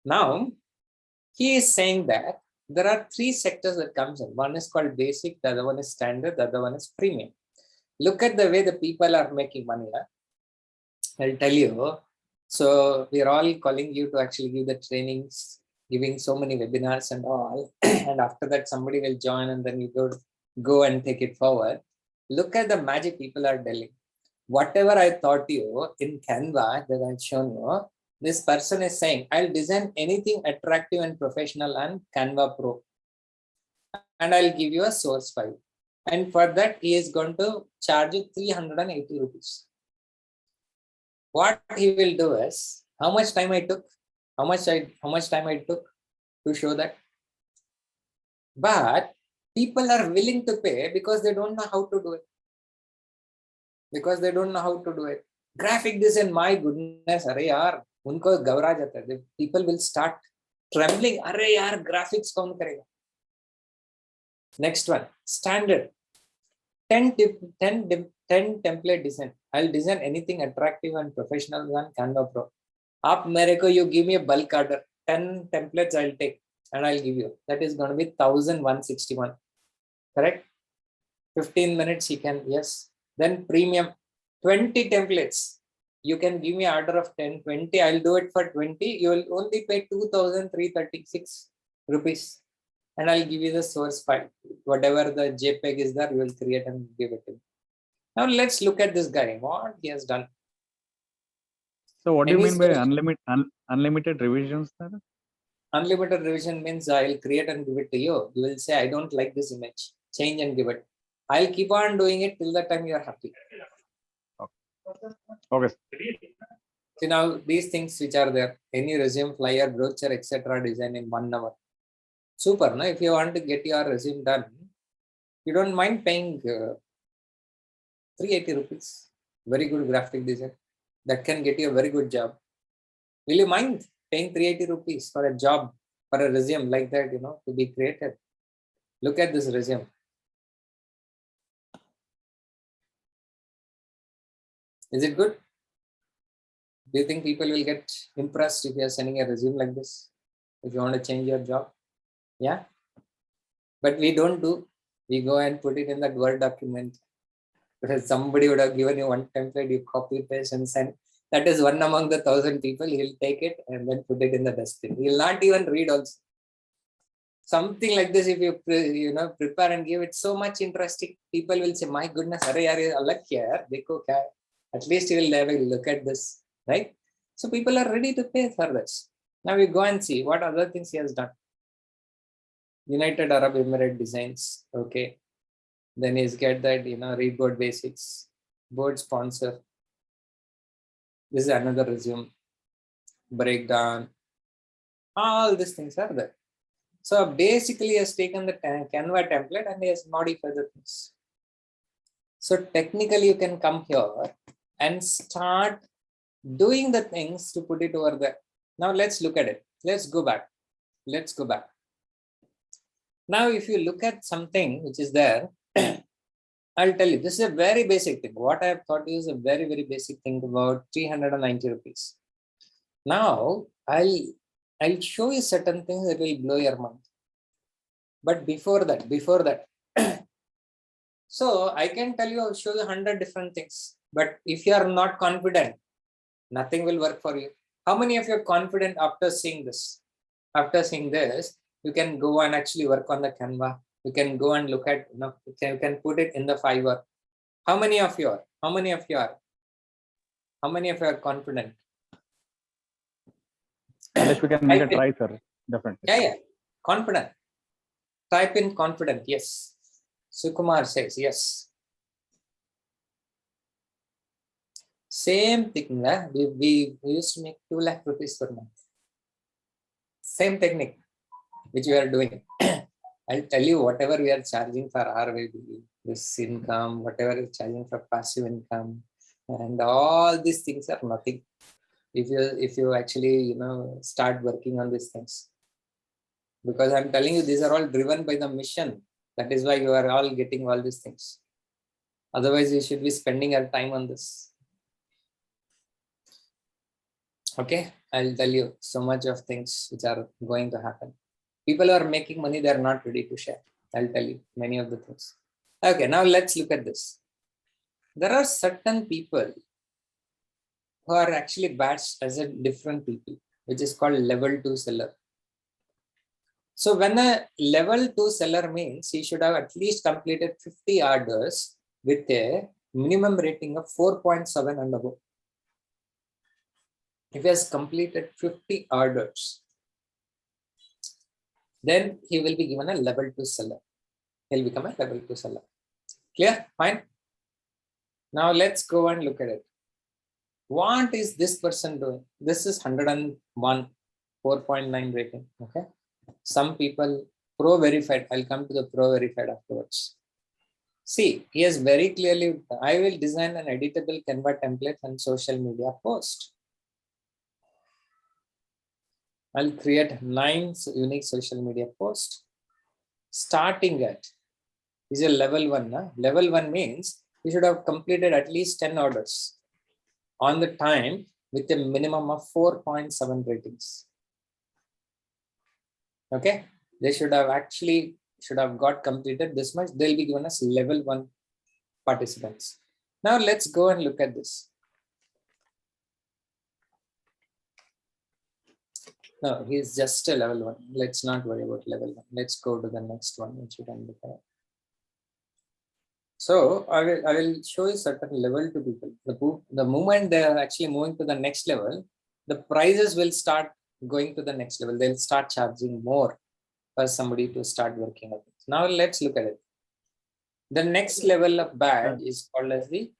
Now, he is saying that there are 3 sectors that comes in. One is called basic, the other one is standard, the other one is premium. Look at the way the people are making money. I'll tell you. So we are all calling you to actually give the trainings, giving so many webinars and all. And after that, somebody will join and then you go and take it forward. Look at the magic people are doing. Whatever I taught you in Canva that I've shown you, this person is saying, I'll design anything attractive and professional on Canva Pro. And I'll give you a source file. And for that, he is going to charge you 380 rupees. What he will do is, how much time I took to show that. But people are willing to pay because they don't know how to do it. Graphic design, my goodness, arey yaar, unko gabra jata hai. People will start trembling. Arey yaar, graphics kaun karega? Next one, standard. 10 template design. I'll design anything attractive and professional on Canva Pro. You give me a bulk order, 10 templates I'll take and I'll give you. That is going to be 1,161. Correct? 15 minutes he can, yes. Then premium, 20 templates. You can give me order of 10, 20. I'll do it for 20. You will only pay 2,336 rupees. And I'll give you the source file. Whatever the JPEG is there, you will create and give it to me. Now let's look at this guy, what he has done. So what do you mean by unlimited revisions? Sir? Unlimited revision means I'll create and give it to you. You will say, I don't like this image. Change and give it. I'll keep on doing it till the time you are happy. Okay. See now these things which are there, any resume, flyer, brochure, etc. design in 1 hour. Super, no? If you want to get your resume done, you don't mind paying 380 rupees. Very good graphic design. That can get you a very good job. Will you mind paying 380 rupees for a job, for a resume like that, to be created? Look at this resume. Is it good? Do you think people will get impressed if you are sending a resume like this? If you want to change your job? Yeah. But we don't do. We go and put it in that Word document. Because somebody would have given you one template, you copy, paste, and send. That is one among the 1,000 people. He'll take it and then put it in the dustbin. He'll not even read also. Something like this, if you prepare and give it so much interesting, people will say, my goodness, arey yaar, alag kya hai, dekho kya hai. At least you will have a look at this, right? So people are ready to pay for this. Now we go and see what other things he has done. United Arab Emirates designs, okay. Then he's get that, read board basics, board sponsor. This is another resume, breakdown. All these things are there. So basically he has taken the Canva template and he has modified the things. So technically you can come here and start doing the things to put it over there. Now let's look at it. Let's go back. Let's go back. Now if you look at something which is there, I'll tell you, this is a very basic thing. What I have thought is a very, very basic thing about 390 rupees. Now I'll show you certain things that will blow your mind. But before that, so I can tell you, I'll show you 100 different things. But if you are not confident, nothing will work for you. How many of you are confident after seeing this? After seeing this, you can go and actually work on the Canva. You can go and look at, you can put it in the Fiverr. How many of you are? How many of you are? How many of you are confident? At least we can make a try, sir. Definitely. Yeah. Confident. Type in confident. Yes. Sukumar says yes. Same thing. We used to make 2 lakh rupees per month. Same technique which we are doing. I'll tell you, whatever we are charging for our this income, whatever we're charging for passive income, and all these things are nothing. If you actually start working on these things, because I'm telling you, these are all driven by the mission. That is why you are all getting all these things. Otherwise, you should be spending our time on this. Okay, I'll tell you so much of things which are going to happen. People are making money, they're not ready to share. I'll tell you many of the things. Okay, now let's look at this. There are certain people who are actually batched as a different people, which is called level 2 seller. So when a level 2 seller means he should have at least completed 50 orders with a minimum rating of 4.7 and above. If he has completed 50 orders, then he will be given a level 2 seller. He'll become a level 2 seller. Clear? Fine. Now let's go and look at it. What is this person doing? This is 101, 4.9 rating. Okay. Some people pro verified. I'll come to the pro verified afterwards. See, he has very clearly, I will design an editable Canva template and social media post. I'll create 9 unique social media posts. Starting at is a level 1. Level 1 means you should have completed at least 10 orders on the time with a minimum of 4.7 ratings. Okay, they should have got completed this much. They'll be given as level 1 participants. Now let's go and look at this. No, he's just a level 1. Let's not worry about level 1. Let's go to the next one, which you can look at. So I will show you certain level 2 people. The moment they are actually moving to the next level, the prices will start going to the next level. They'll start charging more for somebody to start working on it. Now let's look at it. The next level of badge is called as the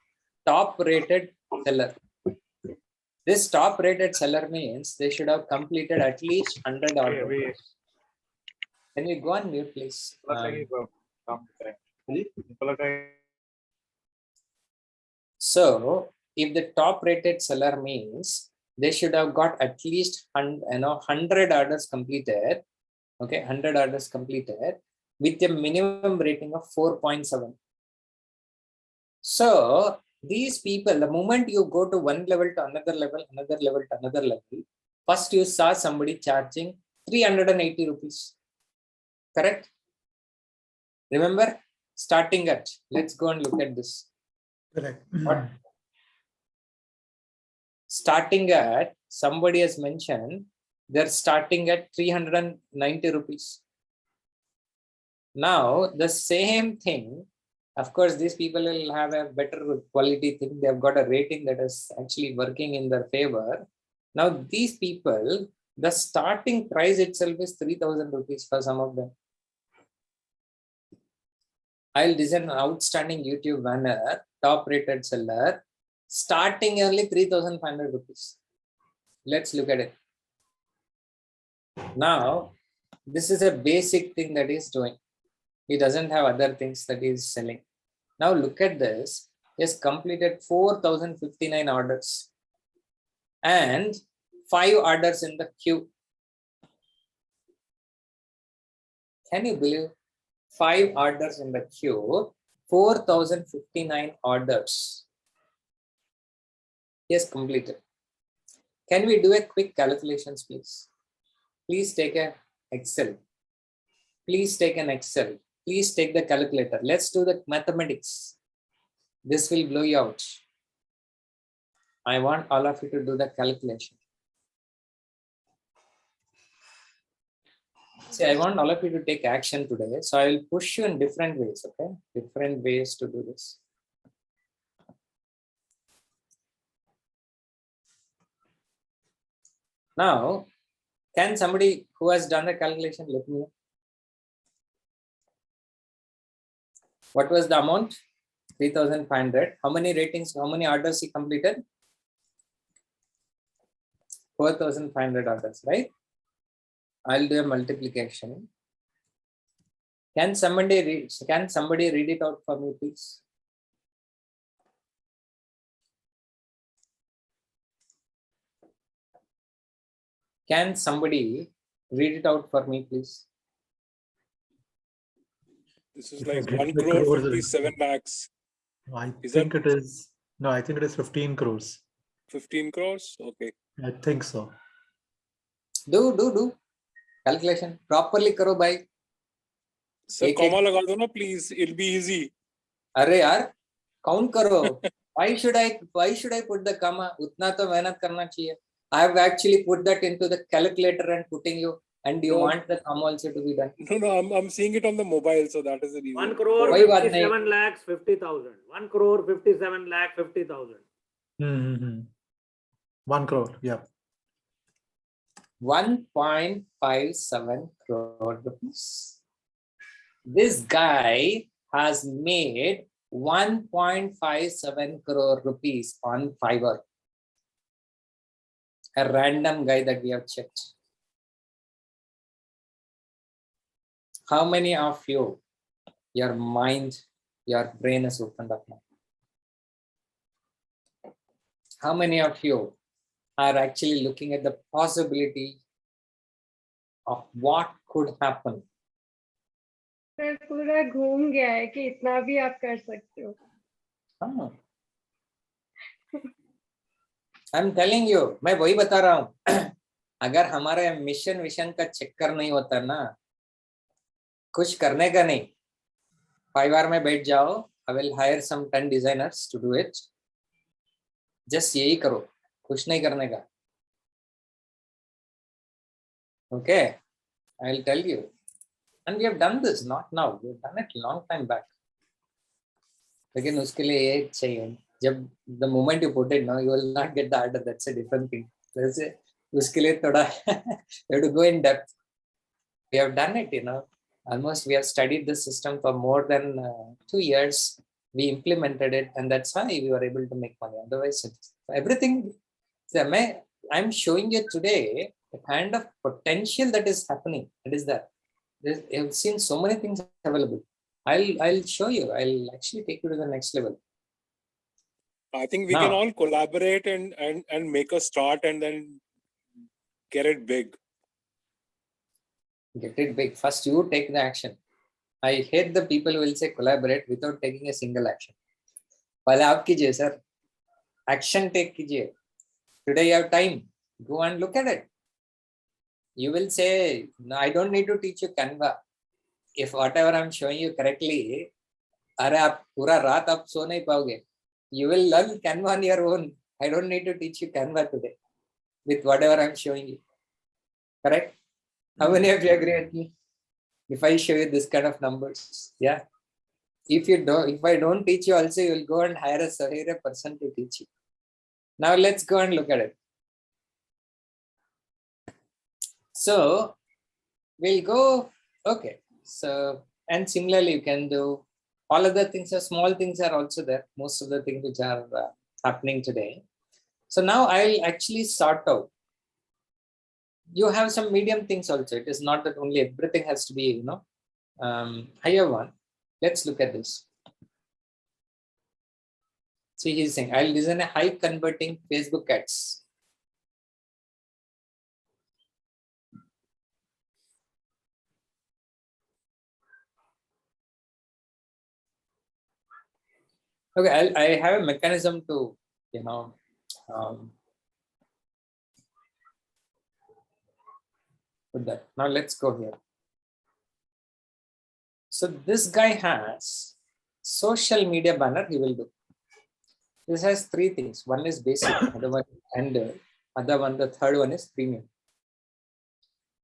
top rated seller. This top rated seller means they should have completed at least 100 orders. Can you go on mute, please? So if the top rated seller means they should have got at least 100 orders completed. Okay, 100 orders completed with a minimum rating of 4.7. So these people, the moment you go to one level to another level, another level to another level, first you saw somebody charging 380 rupees. Correct? Remember, starting at, let's go and look at this. Correct. What? Starting at, somebody has mentioned, they're starting at 390 rupees. Now, the same thing, of course, these people will have a better quality thing. They have got a rating that is actually working in their favor. Now, these people, the starting price itself is 3,000 rupees for some of them. I'll design an outstanding YouTube banner, top rated seller, starting only 3,500 rupees. Let's look at it. Now, this is a basic thing that he's doing. He doesn't have other things that he's selling. Now look at this. He has completed 4,059 orders and 5 orders in the queue. Can you believe? 5 orders in the queue, 4,059 orders. He has completed. Can we do a quick calculations, please? Please take an Excel. Please take an Excel. Please take the calculator. Let's do the mathematics. This will blow you out. I want all of you to do the calculation. See, I want all of you to take action today. So I will push you in different ways, okay? Different ways to do this. Now, can somebody who has done the calculation let me know? What was the amount? 3,500. How many ratings, how many orders he completed? 4,500 orders, right? I'll do a multiplication. Can somebody read it out for me, please? Can somebody read it out for me, please? This is like 1 crore 57 lakhs. I think it is 15 crores. 15 crores? Okay. I think so. Do. Calculation. Properly karo bhai. Sir, comma laga do na, please. It'll be easy. Arre yaar, count karo. Why should I put the comma? Utna to mehnat karna chahiye. I have actually put that into the calculator and putting you. And you want the comma also to be done? No, I'm seeing it on the mobile, so that is the reason. 1 crore 57 lakhs 50,000. 1 crore 57 lakh 50,000. 1 crore, yeah. 1.57 crore rupees. This guy has made 1.57 crore rupees on Fiverr. A random guy that we have checked. How many of you, your mind, your brain is opened up now? How many of you are actually looking at the possibility of what could happen? Sir पूरा घूम गया है कि इतना भी आप कर सकते हो. I'm telling you, मैं वही बता रहा हूँ. अगर हमारे मिशन विशन का चक्कर नहीं होता ना, कुछ करने का नहीं. Fiverr में बैठ जाओ. I will hire some 10 designers to do it. Just यही करो, कुछ नहीं करने का. Okay, I will tell you. And we have done this, not now. We have done it long time back. लेकिन उसके लिए ये चाहिए. जब the moment you put it, no, you will not get the order. That's a different thing. उसके लिए थोड़ा you have to go in depth. We have done it, Almost we have studied the system for more than 2 years. We implemented it, and that's why we were able to make money. Otherwise, everything. I'm showing you today the kind of potential that is happening. It is that. I've seen so many things available. I'll show you. I'll actually take you to the next level. I think we can all collaborate and make a start and then get it big. Get it big. First, you take the action. I hate the people who will say collaborate without taking a single action. पहले आप कीजिए, sir. Action take कीजिए. Today you have time. Go and look at it. You will say, no, I don't need to teach you Canva. If whatever I'm showing you correctly, अरे आप पूरा रात आप सो नहीं पाओगे. You will learn Canva on your own. I don't need to teach you Canva today with whatever I'm showing you. Correct? How many of you agree with me? If I show you this kind of numbers, yeah. If I don't teach you also, you will go and hire a person to teach you. Now let's go and look at it. So we'll go, okay. So, and similarly, you can do all other things. Small things are also there. Most of the things which are happening today. So now I'll actually sort out. You have some medium things also. It is not that only everything has to be, higher one. Let's look at this. See, he's saying, I'll design a high converting Facebook ads. Okay, I have a mechanism to, put that. Now let's go here. So this guy has social media banner, he will do. This has three things. One is basic, other one standard, other one, the third one is premium.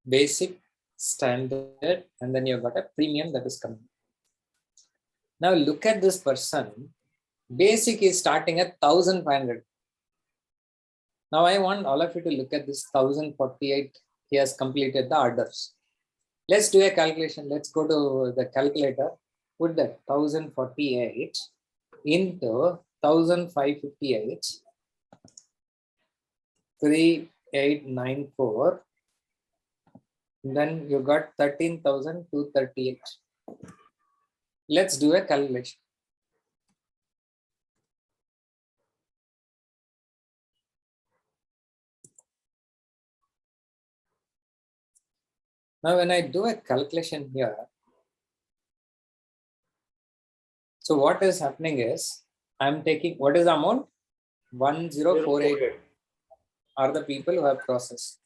Basic, standard, and then you've got a premium that is coming. Now look at this person. Basic is starting at 1,500. Now I want all of you to look at this 1,048. He has completed the orders. Let's do a calculation. Let's go to the calculator. Put that 1,048 into 1,558, 3,894. Then you got 13,238. Let's do a calculation. Now, when I do a calculation here, so what is happening is I'm taking, what is the amount? 1,048 are the people who have processed.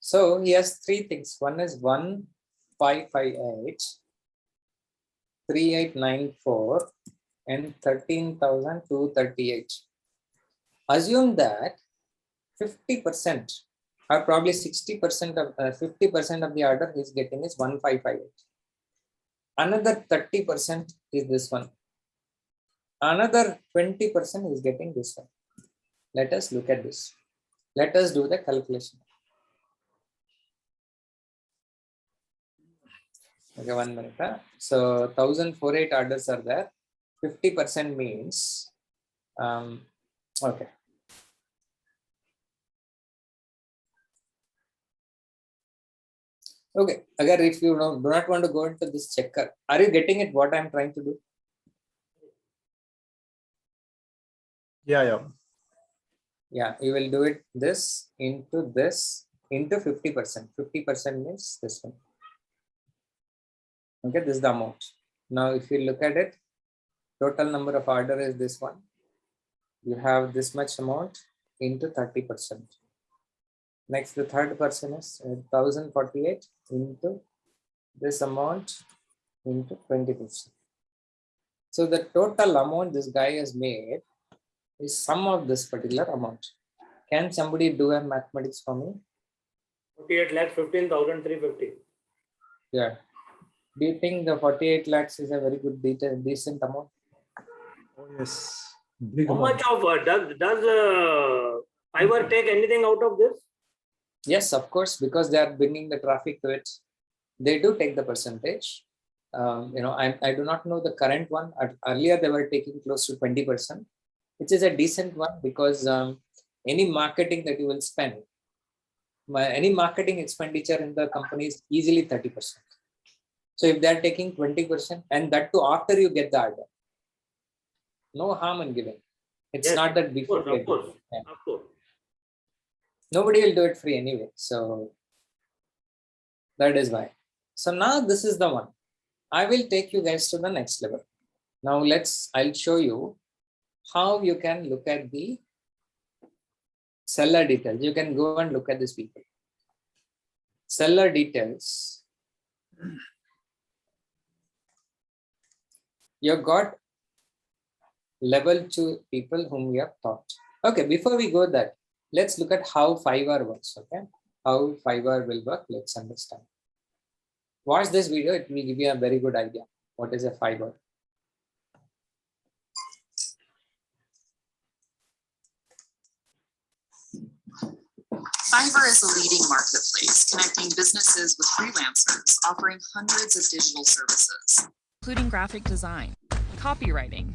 So he has three things. One is 1,558, 3,894, and 13,238. Assume that 50% or probably 60% of 50% of the order he's getting is 1,558. Another 30% is this one. Another 20% is getting this one. Let us look at this. Let us do the calculation. Okay, 1 minute. So 1,048 orders are there. 50% means, okay. Okay, agar if you do not want to go into this checker, are you getting it what I'm trying to do? Yeah. Yeah, you will do it this into 50%. 50% means this one. Okay, this is the amount. Now, if you look at it, total number of order is this one. You have this much amount into 30%. Next, the third person is 1,048 into this amount into 20%. So the total amount this guy has made is sum of this particular amount. Can somebody do a mathematics for me? 48 lakhs, 15,350. Yeah. Do you think the 48 lakhs is a very good decent amount? Oh, yes. How much of does Fiverr take anything out of this? Yes, of course, because they are bringing the traffic to it. They do take the percentage. I do not know the current one. Earlier, they were taking close to 20%, which is a decent one because any marketing that you will spend, any marketing expenditure in the company is easily 30%. So if they're taking 20%, and that too after you get the order, no harm in giving. It's yes, not that before. Of course. Nobody will do it free anyway. So that is why. So now this is the one. I will take you guys to the next level. Now I'll show you how you can look at the seller details. You can go and look at these people. Seller details. You've got level 2 people whom we have taught. Okay, before we go that, let's look at how Fiverr works. Okay, how Fiverr will work. Let's understand. Watch this video, it will give you a very good idea. What is a Fiverr? Fiverr is a leading marketplace connecting businesses with freelancers, offering hundreds of digital services, including graphic design, copywriting.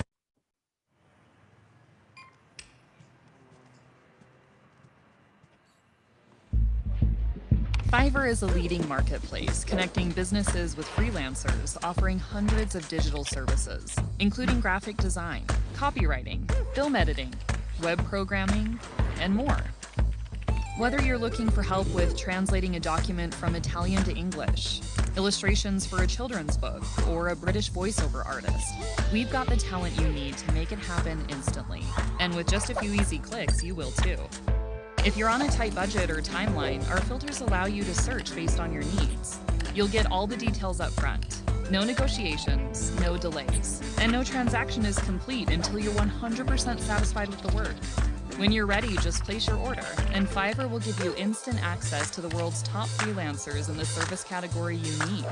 Fiverr is a leading marketplace connecting businesses with freelancers, offering hundreds of digital services, including graphic design, copywriting, film editing, web programming, and more. Whether you're looking for help with translating a document from Italian to English, illustrations for a children's book, or a British voiceover artist, we've got the talent you need to make it happen instantly. And with just a few easy clicks, you will too. If you're on a tight budget or timeline, our filters allow you to search based on your needs. You'll get all the details up front. No negotiations, no delays, and no transaction is complete until you're 100% satisfied with the work. When you're ready, just place your order, and Fiverr will give you instant access to the world's top freelancers in the service category you need.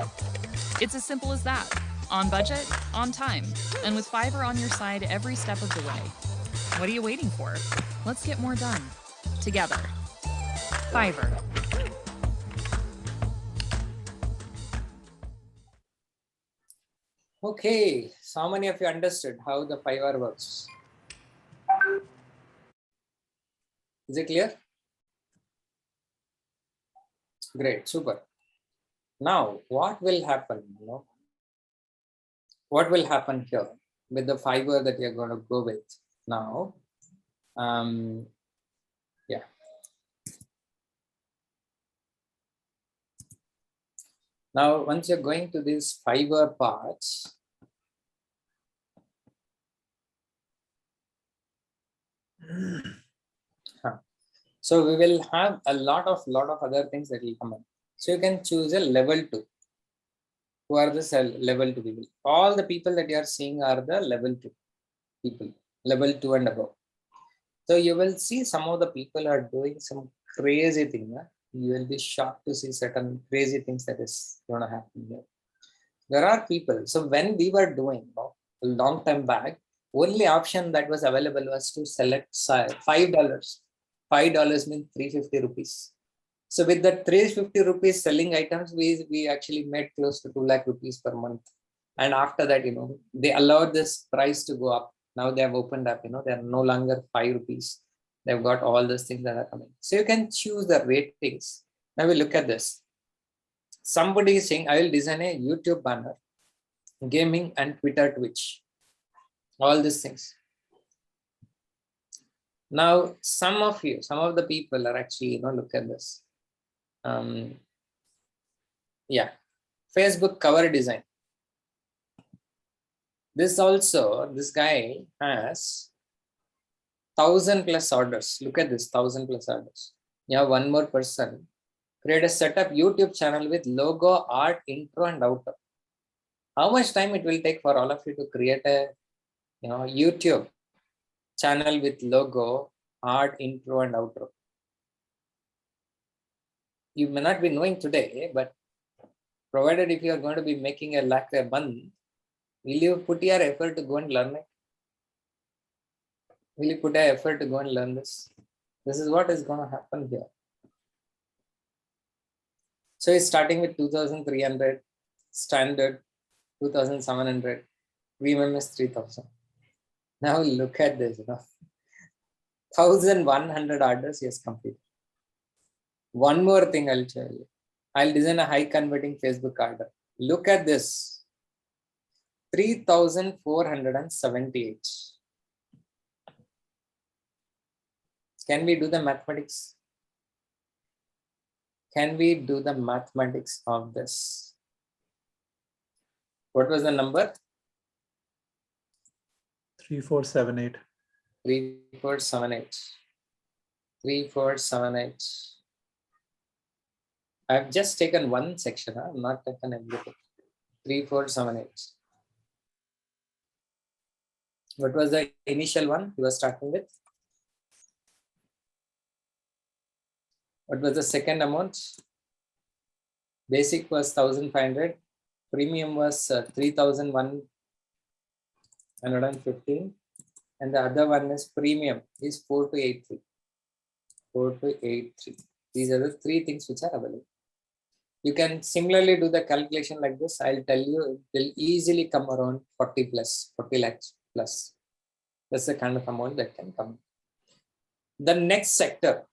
It's as simple as that. On budget, on time, and with Fiverr on your side every step of the way. What are you waiting for? Let's get more done. Together. Fiverr. Okay, so how many of you understood how the Fiverr works? Is it clear? Great, super. Now, what will happen? What will happen here with the Fiverr that you're going to go with now? Yeah. Now, once you're going to these Fiverr parts, so we will have a lot of other things that will come in. So you can choose a level 2. Who are the level 2 people? All the people that you are seeing are the level 2 people, level 2 and above. So you will see some of the people are doing some crazy thing. You will be shocked to see certain crazy things that is going to happen here. There are people. So when we were doing a long time back, only option that was available was to select $5. $5 means 350 rupees. So with the 350 rupees selling items, we actually made close to 2 lakh rupees per month. And after that, they allowed this price to go up. Now they have opened up, they are no longer 5 rupees. They've got all those things that are coming. So you can choose the ratings. Now we look at this. Somebody is saying, I will design a YouTube banner, gaming and Twitter, Twitch, all these things. Now, some of the people are actually, look at this. Yeah, Facebook cover design. This guy has 1,000+ orders. Look at this, 1,000+ orders. You have one more person. Create a setup YouTube channel with logo, art, intro, and outro. How much time it will take for all of you to create a YouTube channel with logo, art, intro, and outro? You may not be knowing today, but provided if you are going to be making a lakh a month, will you put your effort to go and learn it? Will you put an effort to go and learn this? This is what is going to happen here. So it's starting with 2,300, standard 2,700, premium is 3,000. Now look at this, 1,100 orders he has completed. One more thing I'll tell you. I'll design a high converting Facebook order. Look at this. 3,478. Can we do the mathematics? Can we do the mathematics of this? What was the number? 3478. 3478. 3478. I've just taken one section. I've not taken everything. 3478. What was the initial one you were starting with? What was the second amount? Basic was 1,500. Premium was 3,115. And the other one is premium is 4283. 4283. These are the three things which are available. You can similarly do the calculation like this. I'll tell you, it will easily come around 40 lakhs plus. That's the kind of amount that can come. The next sector,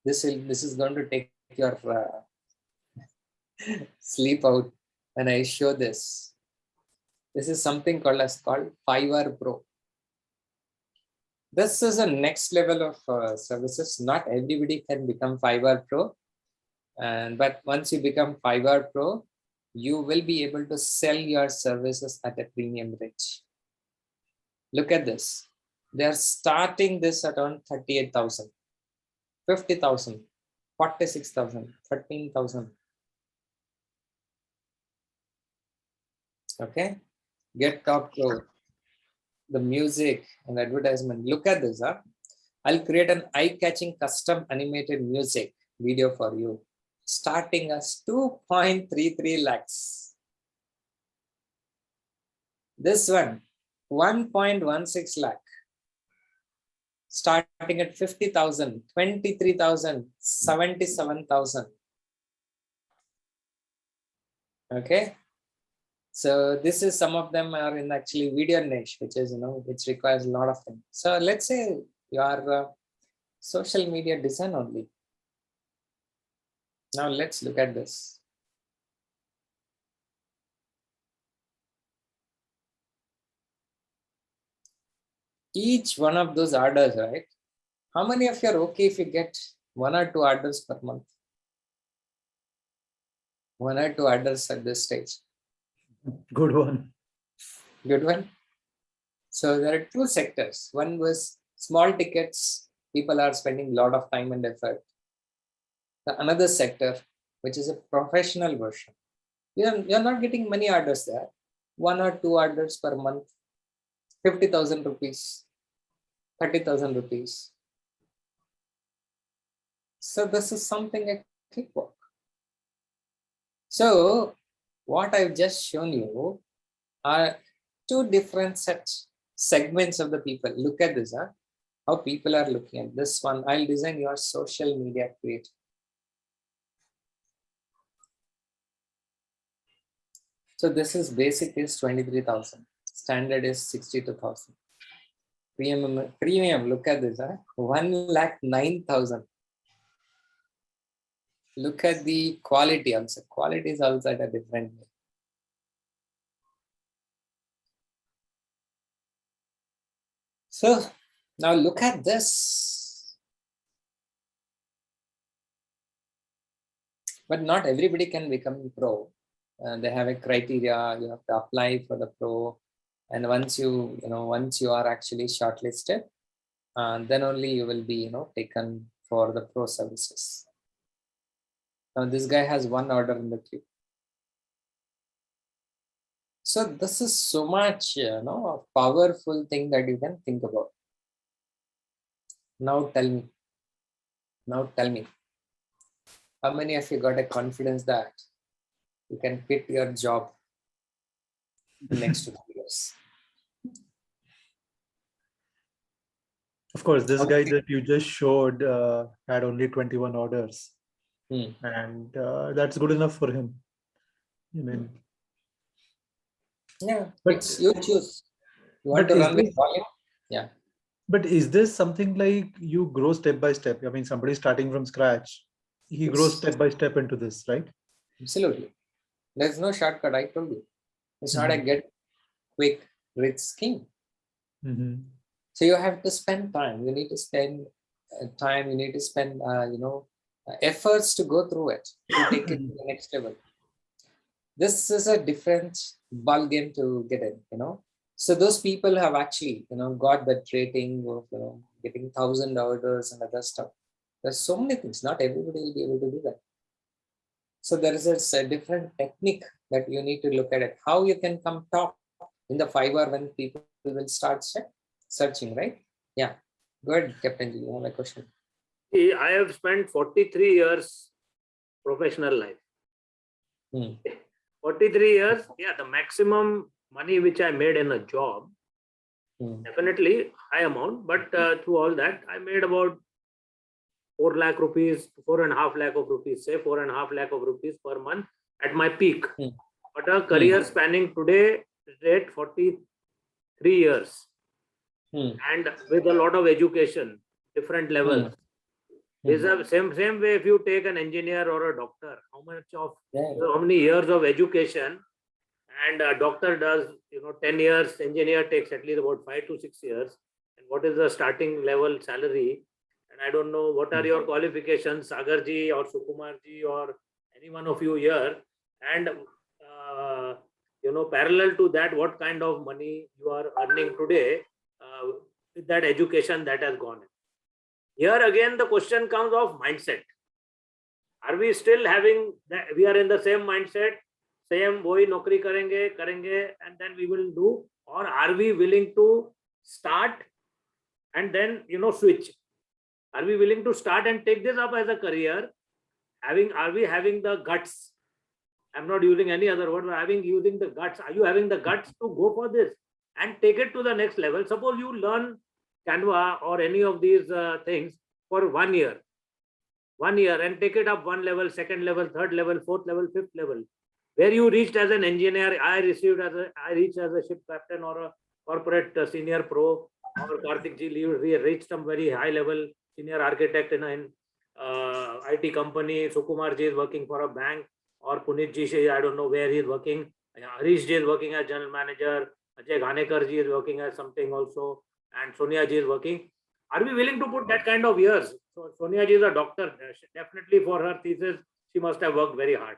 this is going to take your sleep out when I show this. This is something called Fiverr Pro. This is a next level of services. Not everybody can become Fiverr Pro. But once you become Fiverr Pro, you will be able to sell your services at a premium rate. Look at this. They are starting this at around 38,000, 50,000, 46,000, 13,000. Okay. Get Top Pro. The music and advertisement. Look at this. I'll create an eye-catching custom animated music video for you, starting as 2.33 lakhs. This one, 1.16 lakh. Starting at 50,000, 23,000, 77,000. Okay. So this is, some of them are in actually video niche, which is, which requires a lot of things. So let's say you are social media design only. Now let's look at this. Each one of those orders, right? How many of you are okay if you get 1 or 2 orders per month? 1 or 2 orders at this stage. Good one. Good one. So there are 2 sectors. One was small tickets. People are spending a lot of time and effort. The another sector, which is a professional version. You're not getting many orders there. 1 or 2 orders per month. 50,000 rupees. 30,000 rupees. So this is something a quick work. So what I've just shown you are 2 different segments of the people. Look at this, how people are looking at this one. I'll design your social media creator. So this is basic is 23,000. Standard is 62,000. Premium, look at this, 1,09,000. Look at the quality also. Quality is also at a different way. So now look at this. But not everybody can become pro. They have a criteria. You have to apply for the pro, and once you are actually shortlisted, then only you will be taken for the pro services. Now this guy has 1 order in the queue. So this is so much a powerful thing that you can think about. Now tell me, how many of you got a confidence that you can quit your job in the next 2 years? Of course, this guy that you just showed had only 21 orders. And that's good enough for him. I mean, yeah, but you choose. You want to run with volume? Yeah. But is this something like you grow step by step? I mean, somebody starting from scratch, he grows step by step into this, right? Absolutely. There's no shortcut, I told you. It's not a get quick rich scheme. So you have to spend time. You need to spend time. You need to spend, efforts to go through it, to take it to the next level. This is a different ball game to get in, So those people have actually, got that rating of, getting 1,000 orders and other stuff. There's so many things. Not everybody will be able to do that. So there is a different technique that you need to look at it. How you can come top in the Fiverr when people will start searching, right? Yeah. Go ahead, Captain. You have a question. I have spent 43 years professional life. 43 years, yeah, the maximum money which I made in a job, definitely high amount, but through all that, I made about 4 lakh rupees, 4.5 lakh of rupees, say 4.5 lakh of rupees per month at my peak. But a career spanning today rate 43 years and with a lot of education, different levels. Is the same way if you take an engineer or a doctor, how many years of education, and a doctor does 10 years, engineer takes at least about 5 to 6 years, and what is the starting level salary? And I don't know what are your qualifications, Sagarji or Sukumarji or any one of you here, and parallel to that, what kind of money you are earning today with that education that has gone in. Here again, the question comes of mindset. Are we still having that? We are in the same mindset, same wohi nokri karenge, and then we will do, or are we willing to start and then switch? Are we willing to start and take this up as a career? Are we having the guts? I'm not using any other word, but using the guts. Are you having the guts to go for this and take it to the next level? Suppose you learn Canva or any of these things for 1 year. 1 year and take it up one level, second level, third level, fourth level, fifth level. Where you reached as an engineer, I reached as a ship captain or a corporate senior pro, or Karthik ji reached some very high level senior architect in an IT company. Sukumar ji is working for a bank, or Punit ji, I don't know where he is working. Harish ji is working as general manager. Ajay Ghanekar ji is working as something also, and Sonia ji is working. Are we willing to put that kind of years? So Sonia ji is a doctor. Definitely for her thesis, she must have worked very hard.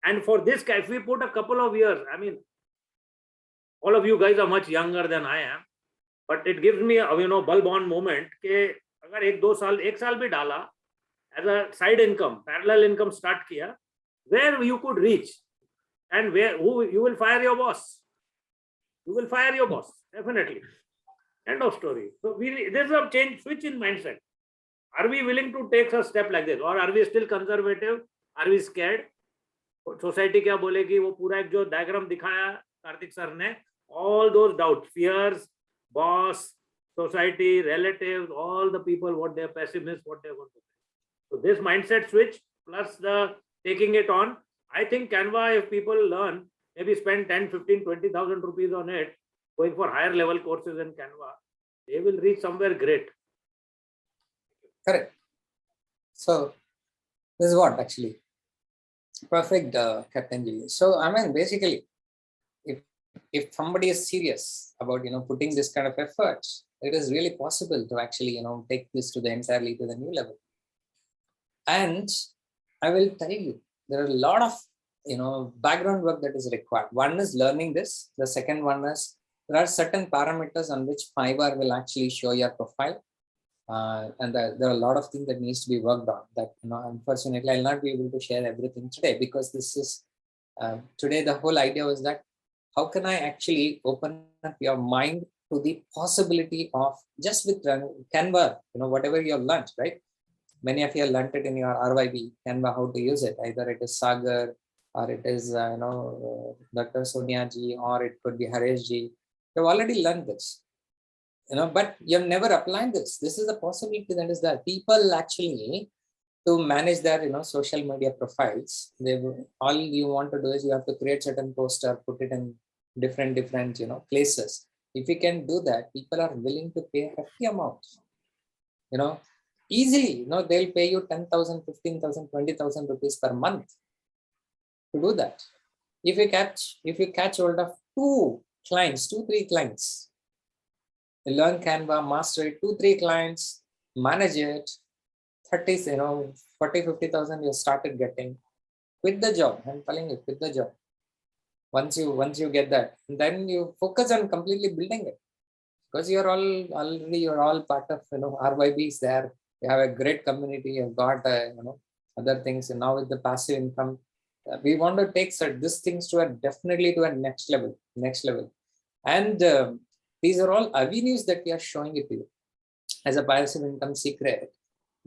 And for this, if we put a couple of years, I mean, all of you guys are much younger than I am, but it gives me a bulb on moment कि अगर 1 साल भी डाला as a side income, parallel income start किया, where you could reach, and you will fire your boss. You will fire your boss, definitely. End of story. So there's a switch in mindset. Are we willing to take a step like this, or are we still conservative? Are we scared? Society क्या बोलेगी? वो पूरा एक जो diagram दिखाया Kartik sir ने, all those doubts, fears, boss, society, relatives, all the people, what they're pessimists, what they're going to say. So this mindset switch plus the taking it on, I think Canva, if people learn, maybe spend 10, 15, 20,000 rupees on it, going for higher level courses in Canva, they will reach somewhere great. Correct. So this is what actually perfect, Captain G. So I mean, basically, if somebody is serious about putting this kind of efforts, it is really possible to actually take this to the entirely to the new level. And I will tell you, there are a lot of background work that is required. One is learning this. The second one is there are certain parameters on which Fiverr will actually show your profile. And there are a lot of things that needs to be worked on that, unfortunately, I'll not be able to share everything today, because this is, today the whole idea was that how can I actually open up your mind to the possibility of just with Canva, whatever you have learned, right? Many of you have learned it in your RYB, Canva, how to use it. Either it is Sagar, or it is, Dr. Sonia ji, or it could be Harish ji. You've already learned this. But you've never applied this. This is a possibility that is there. People actually, to manage their social media profiles, all you want to do is you have to create certain poster, put it in different places. If you can do that, people are willing to pay hefty amounts. Easily, they'll pay you 10,000, 15,000, 20,000 rupees per month to do that. If you catch hold of 2, 3 clients, you learn Canva, master it, 2, 3 clients, manage it, 40, 50,000 you started getting. Quit the job. I'm telling you, quit the job. Once you get that, and then you focus on completely building it, because you're all part of RYBs there. You have a great community. You've got other things, and now with the passive income, we want to take these things to definitely to a next level. And these are all avenues that we are showing it to you as a passive income secret.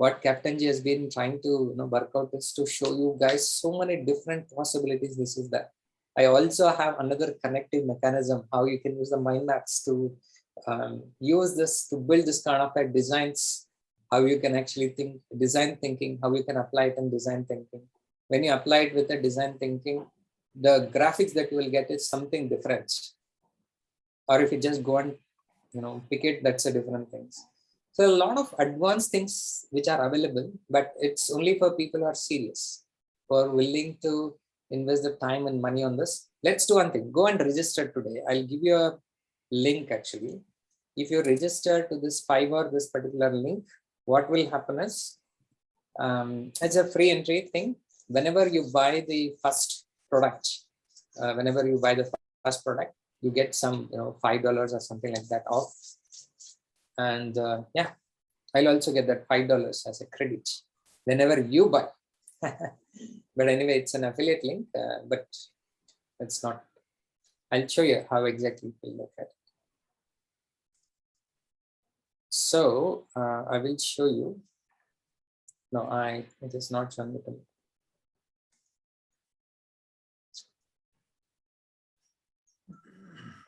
what Captain G has been trying to work out is to show you guys so many different possibilities. This is that. I also have another connective mechanism, how you can use the mind maps to use this to build this kind of like designs, how you can actually think design thinking, how you can apply it in design thinking. When you apply it with the design thinking, the graphics that you will get is something different. Or if you just go and pick it, that's a different things. So a lot of advanced things which are available, but it's only for people who are serious, who are willing to invest the time and money on this. Let's do one thing. Go and register today. I'll give you a link actually. If you register to this Fiverr, this particular link, what will happen is, it's a free entry thing. Whenever you buy the first product, you get some $5 or something like that off. And yeah, I'll also get that $5 as a credit whenever you buy. But anyway, it's an affiliate link, but it's not. I'll show you how exactly it will look at it. So I will show you. No, it is not shown.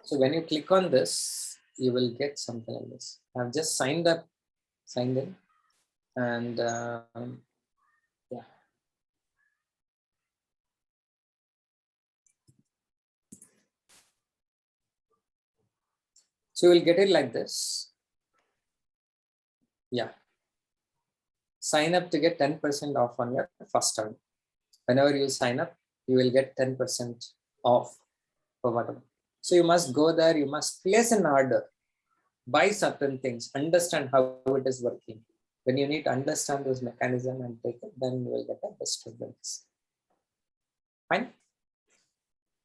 So when you click on this, you will get something like this. I've just signed in, and yeah. So you will get it like this. Yeah. Sign up to get 10% off on your first time. Whenever you sign up, you will get 10% off for whatever. So you must go there, you must place an order, buy certain things, understand how it is working. When you need to understand this mechanism and take it, then you will get the best results. Fine.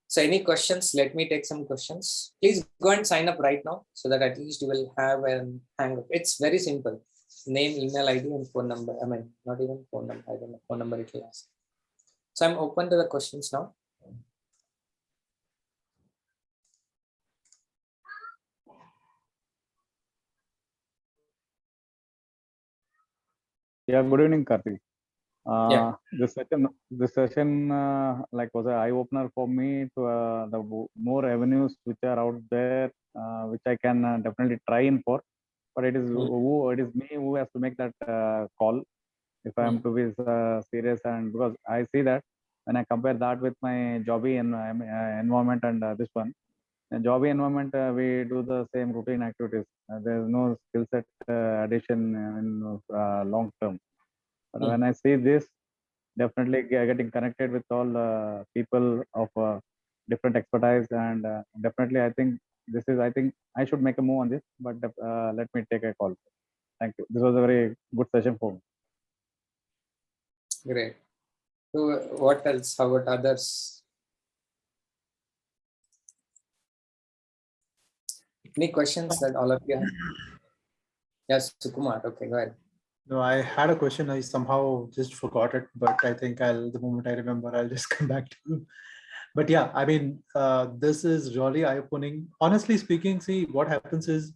So any questions? Let me take some questions. Please go and sign up right now so that at least you will have an hang of it. It's very simple. Name, email ID, and phone number. I mean, not even phone number. I don't know. Phone number it will ask. So I'm open to the questions now. Yeah, good evening, Karthik. Yeah. This session like was an eye opener for me to the more avenues which are out there, which I can definitely try in for. But it is me who has to make that call if I am to be serious. And because I see that when I compare that with my jobby environment and this one, in jobby environment, we do the same routine activities. There is no skill set addition in long term. But when I see this, definitely getting connected with all people of different expertise, and definitely I think I think I should make a move on this. But let me take a call. Thank you. This was a very good session for me. Great. So what else? How about others? Any questions that all of you have? Yes, Sukumar. Okay, go ahead. No, I had a question. I somehow just forgot it, but I think the moment I remember, I'll just come back to you. But yeah, I mean, this is really eye-opening. Honestly speaking, see, what happens is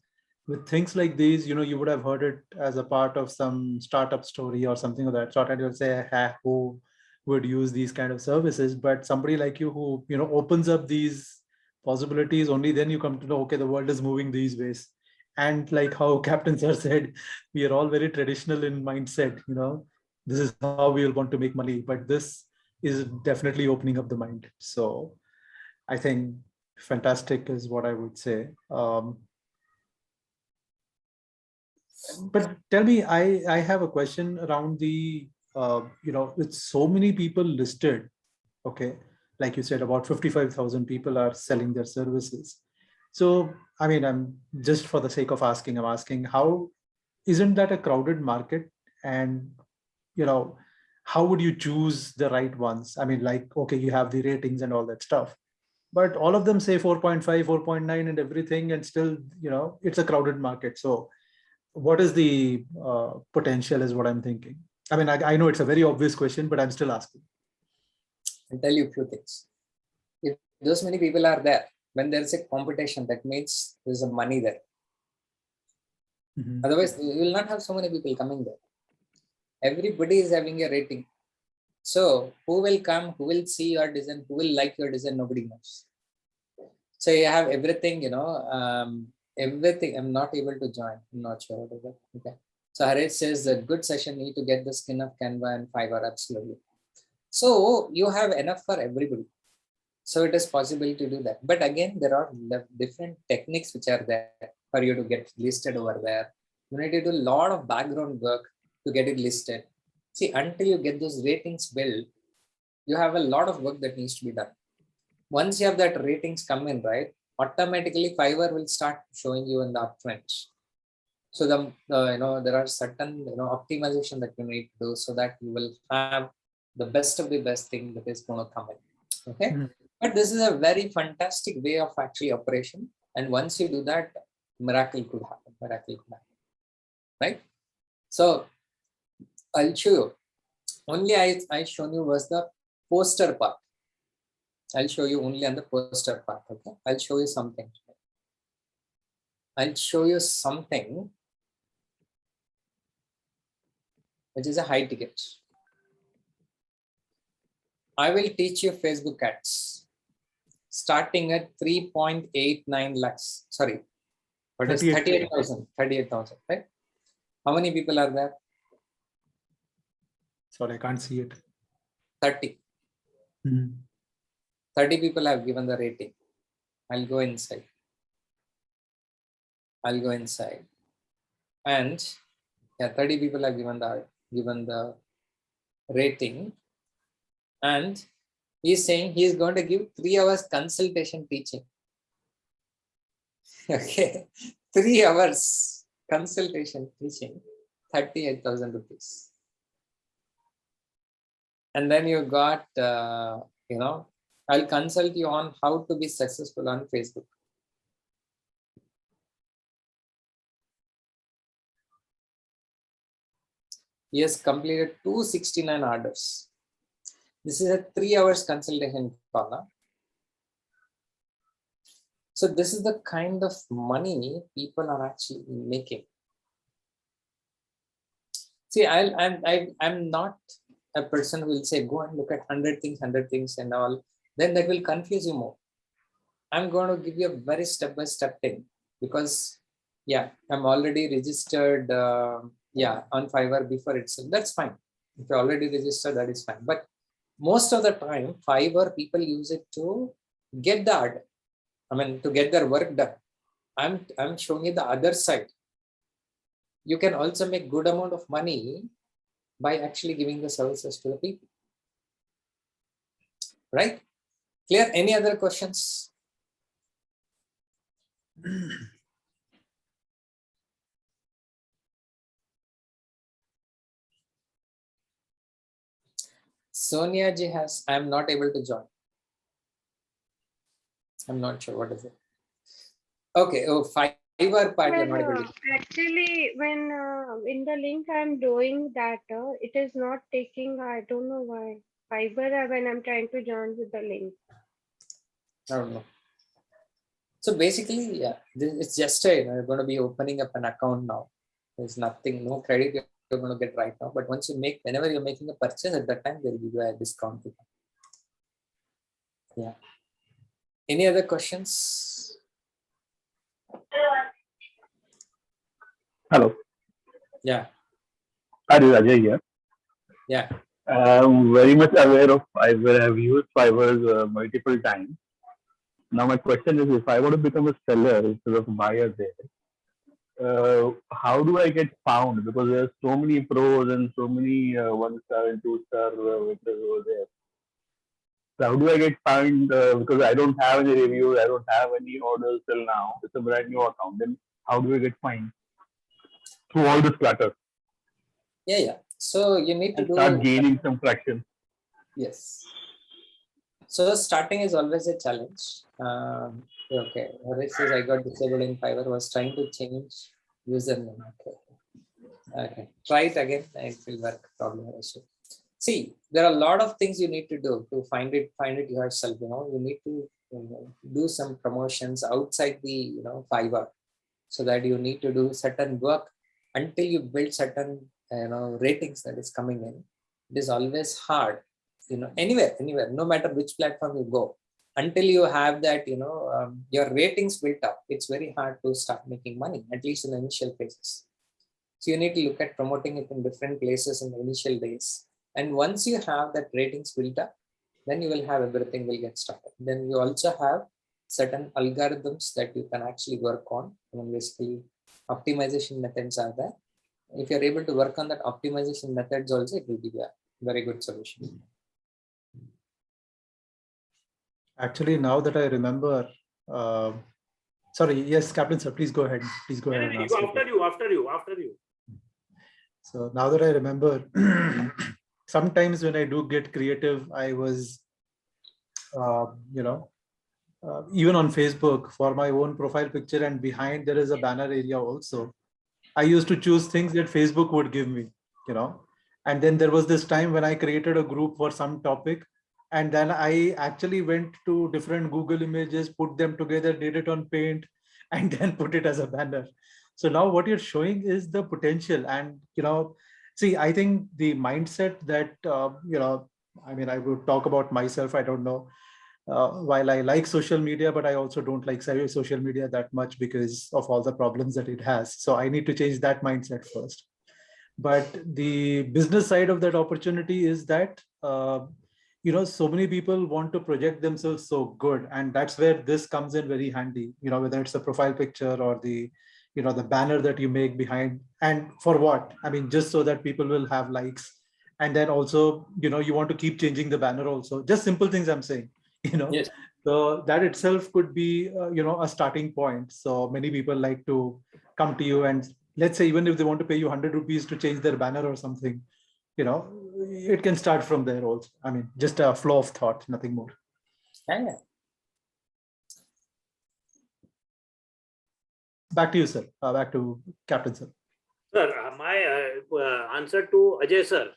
with things like these, you would have heard it as a part of some startup story or something of that sort, and you'll say, who would use these kind of services? But somebody like you who, opens up these possibilities, only then you come to know, okay, the world is moving these ways. And like how Captain Sir said, we are all very traditional in mindset, this is how we will want to make money, but this is definitely opening up the mind. So I think fantastic is what I would say. But tell me, I have a question around the, with so many people listed, okay, like you said, about 55,000 people are selling their services. So, I mean, I'm just for the sake of asking, I'm asking, how isn't that a crowded market? And, how would you choose the right ones? I mean, like, okay, you have the ratings and all that stuff, but all of them say 4.5, 4.9 and everything, and still, it's a crowded market. So what is the potential is what I'm thinking. I mean, I know it's a very obvious question, but I'm still asking. I'll tell you a few things. If those many people are there, when there's a competition, that means there's a money there. Otherwise, you will not have so many people coming there. Everybody is having a rating. So who will come, who will see your design, who will like your design, nobody knows. So you have everything, everything. I'm not able to join. I'm not sure what is it. Okay. So Harish says a good session need to get the skin of Canva and Fiverr. Absolutely. So you have enough for everybody. So it is possible to do that. But again, there are different techniques which are there for you to get listed over there. You need to do a lot of background work to get it listed. See, until you get those ratings built, you have a lot of work that needs to be done. Once you have that ratings come in, right, automatically Fiverr will start showing you in the uptrends. So there are certain optimization that you need to do so that you will have the best of the best thing that is going to come in. Okay. But this is a very fantastic way of actually operation. And once you do that, miracle could happen. Right? So I'll show you. Only I shown you was the poster part. I'll show you only on the poster part. Okay. I'll show you something. Which is a high ticket. I will teach you Facebook ads starting at 3.89 lakhs. Sorry, what is 38,000? 38,000, right? How many people are there? Sorry, I can't see it. 30. 30 people have given the rating. I'll go inside. And 30 people have given the rating. And he's saying he's going to give 3 hours consultation teaching. Okay, 3 hours consultation teaching, 38,000 rupees. And then you got, I'll consult you on how to be successful on Facebook. He has completed 269 orders. This is a 3 hours consultation call. So this is the kind of money people are actually making. See, I'm not a person who will say, go and look at 100 things and all. Then that will confuse you more. I'm going to give you a very step-by-step thing because, I'm already registered, on Fiverr before itself. That's fine. If you're already registered, that is fine. But most of the time, Fiverr people use it to get the order. To get their work done. I'm showing you the other side. You can also make good amount of money by actually giving the services to the people. Right? Clear? Any other questions? Sonia ji has, I'm not able to join. I'm not sure what is it. Okay, Fiverr part you're not able to. Actually, when in the link I'm doing that, it is not taking, I don't know why. Fiverr when I'm trying to join with the link. I don't know. So basically, it's just you're going to be opening up an account now. There's nothing, no credit you're going to get right now. But once you whenever you're making a purchase, at that time, they'll give you a discount. Yeah. Any other questions? Hello. Yeah. Hi, this is Ajay here. Yeah. I'm very much aware of Fiverr. I've used Fiverr multiple times. Now my question is, if I want to become a seller instead of a buyer there, how do I get found? Because there are so many pros and so many 1-star and 2-star vendors over there. So how do I get found? Because I don't have any reviews, I don't have any orders till now. It's a brand new account. Then how do I get found? Through all this clutter. Yeah. So you need to start gaining some traction. Yes. So starting is always a challenge. Okay. Harish says I got disabled in Fiverr. Was trying to change username. Okay. Try it again. It will work. Problem. See, there are a lot of things you need to do to find it yourself. You need to do some promotions outside the Fiverr, so that you need to do certain work until you build certain ratings that is coming in, it is always hard, anywhere, no matter which platform you go, until you have that, your ratings built up, it's very hard to start making money, at least in the initial phases. So you need to look at promoting it in different places in the initial days. And once you have that ratings built up, then you will have everything will get started. Then you also have certain algorithms that you can actually work on. Basically, optimization methods are there. If you're able to work on that optimization methods also, it will be a very good solution. Actually, now that I remember, sorry, yes, Captain sir, please go ahead. Please go ahead. After you. So now that I remember, sometimes when I do get creative, I was, even on Facebook for my own profile picture, and behind there is a banner area also. I used to choose things that Facebook would give me, and then there was this time when I created a group for some topic, and then I actually went to different Google images, put them together, did it on Paint, and then put it as a banner. So now what you're showing is the potential. And, see, I think the mindset that, I would talk about myself, I don't know, while I like social media, but I also don't like social media that much because of all the problems that it has. So I need to change that mindset first. But the business side of that opportunity is that, so many people want to project themselves so good. And that's where this comes in very handy, whether it's a profile picture or the banner that you make behind. And for what? I mean, just so that people will have likes. And then also, you want to keep changing the banner also. Just simple things I'm saying, Yes. So that itself could be, a starting point. So many people like to come to you, and let's say, even if they want to pay you 100 rupees to change their banner or something, it can start from there also. I mean, just a flow of thought, nothing more. Yeah. Back to you, sir. Back to Captain, sir. Sir, my answer to Ajay, sir,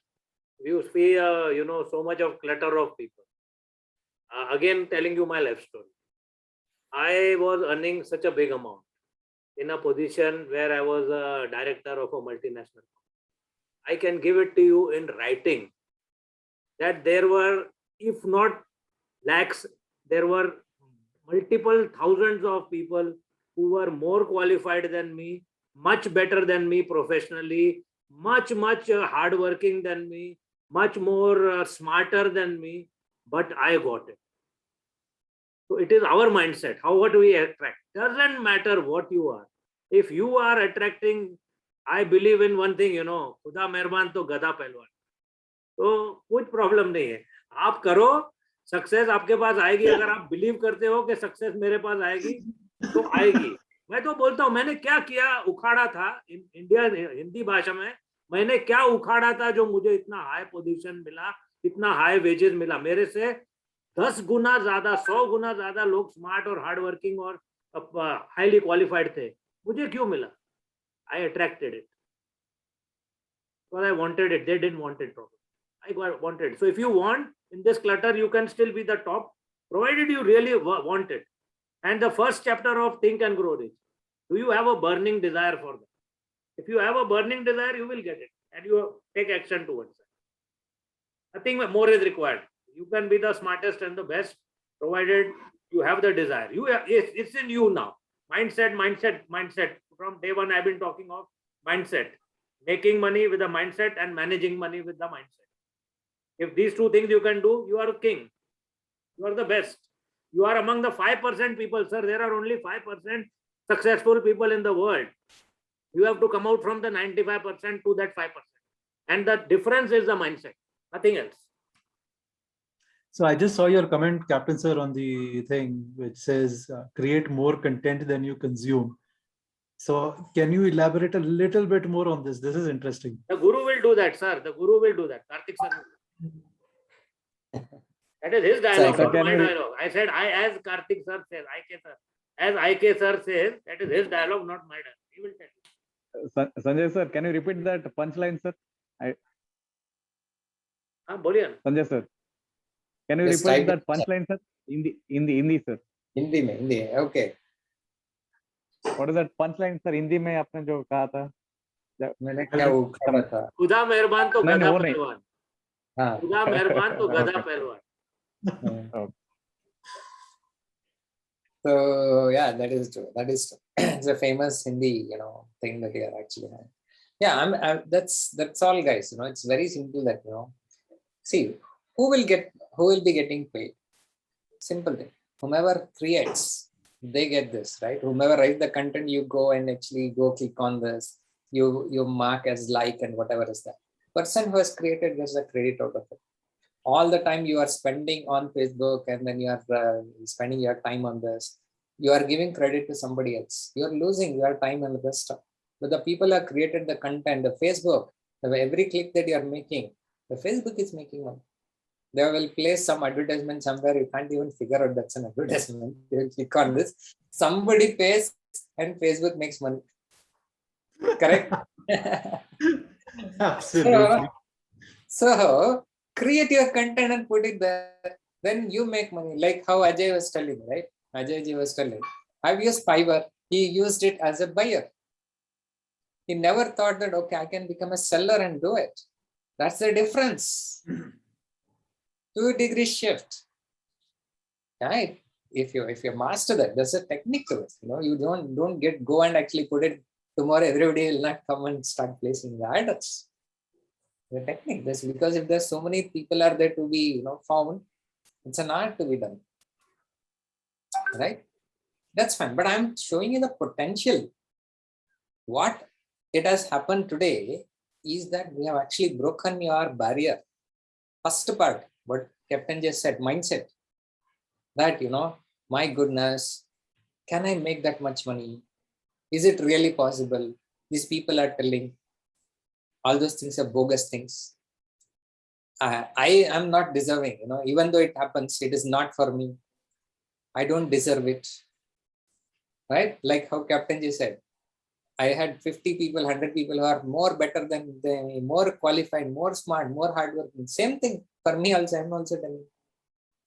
you see, so much of clutter of people. Again, telling you my life story. I was earning such a big amount in a position where I was a director of a multinational company. I can give it to you in writing that there were, if not lakhs, there were multiple thousands of people who were more qualified than me, much better than me professionally, much hardworking than me, much more smarter than me, but I got it. So it is our mindset. What we attract. Doesn't matter what you are. If you are attracting, I believe in one thing, खुदा मेहरबान तो गधा पहलवान. तो कुछ problem नहीं है. आप करो, सक्सेस आपके पास आएगी. अगर आप बिलीव करते हो कि सक्सेस मेरे पास आएगी, तो आएगी. मैं तो बोलता हूँ, मैंने क्या किया, उखाड़ा था इंडिया हिंदी भाषा में, मैंने क्या उखाड़ा था जो मुझे इतना हाई पोजीशन मिला, इतना हाई वेजेस मिला. मेरे से 10 गुना ज्यादा, 100 गुना ज्यादा लोग स्मार्ट और हार्ड वर्किंग और हाईली क्वालिफाइड थे. मुझे क्यों मिला? I attracted it because I wanted it. They didn't want it properly. I wanted. So if you want in this clutter, you can still be the top, provided you really want it. And the first chapter of Think and Grow Rich. Do you have a burning desire for that? If you have a burning desire, you will get it, and you take action towards it. Nothing more is required. You can be the smartest and the best, provided you have the desire. It's in you now. Mindset. From day one, I've been talking of mindset. Making money with a mindset and managing money with the mindset. If these two things you can do, you are a king. You are the best. You are among the 5% people, sir. There are only 5% successful people in the world. You have to come out from the 95% to that 5%. And the difference is the mindset, nothing else. So I just saw your comment, Captain sir, on the thing which says create more content than you consume. So can you elaborate a little bit more on this? This is interesting. The Guru will do that, sir. The Guru will do that. Karthik sir. That is his dialogue, not my dialogue. I said, as Karthik sir says, IK sir. As IK sir says, that is his dialogue, not my dialogue. He will tell you. Sanjay sir, can you repeat that punchline, sir? Sanjay sir, can you repeat that punchline, sir? Hindi, sir. Hindi. Okay. What is that punchline, sir? Hindi में आपने जो कहा था? मैंने क्या उखाड़ा था? खुदा मेहरबान तो नहीं, गधा वो नहीं। पहलवान, हाँ. खुदा मेहरबान तो गधा पहलवान. So yeah, that is true. That is true. It's a famous Hindi, thing that you are actually having. Yeah, that's all, guys. It's very simple that see who will be getting paid. Simple thing. Whomever creates, they get this, right? Whomever writes the content, you go and actually go click on this. You mark as like and whatever is that. Person who has created gets the credit out of it. All the time you are spending on Facebook and then you are spending your time on this, you are giving credit to somebody else. You are losing your time and this stuff. But the people who have created the content, the Facebook, every click that you are making, the Facebook is making money. They will place some advertisement somewhere. You can't even figure out that's an advertisement. You will click on this. Somebody pays and Facebook makes money. Correct? Absolutely. So create your content and put it there. Then you make money. Like how Ajay was telling, right? Ajay ji was telling. I've used Fiverr. He used it as a buyer. He never thought that, okay, I can become a seller and do it. That's the difference. 2-degree shift. Right? If you master that, there's a technique to it. You don't go and actually put it tomorrow. Everybody will not come and start placing the orders. The technique. That's because if there's so many people are there to be found, it's an art to be done. Right? That's fine. But I'm showing you the potential. What it has happened today is that we have actually broken your barrier. First part, what Captain just said, mindset. That, my goodness, can I make that much money? Is it really possible? These people are telling all those things are bogus things. I am not deserving, even though it happens, it is not for me. I don't deserve it. Right? Like how Captain just said, I had 50 people, 100 people who are more better than me, more qualified, more smart, more hardworking. Same thing for me also. I'm also telling you.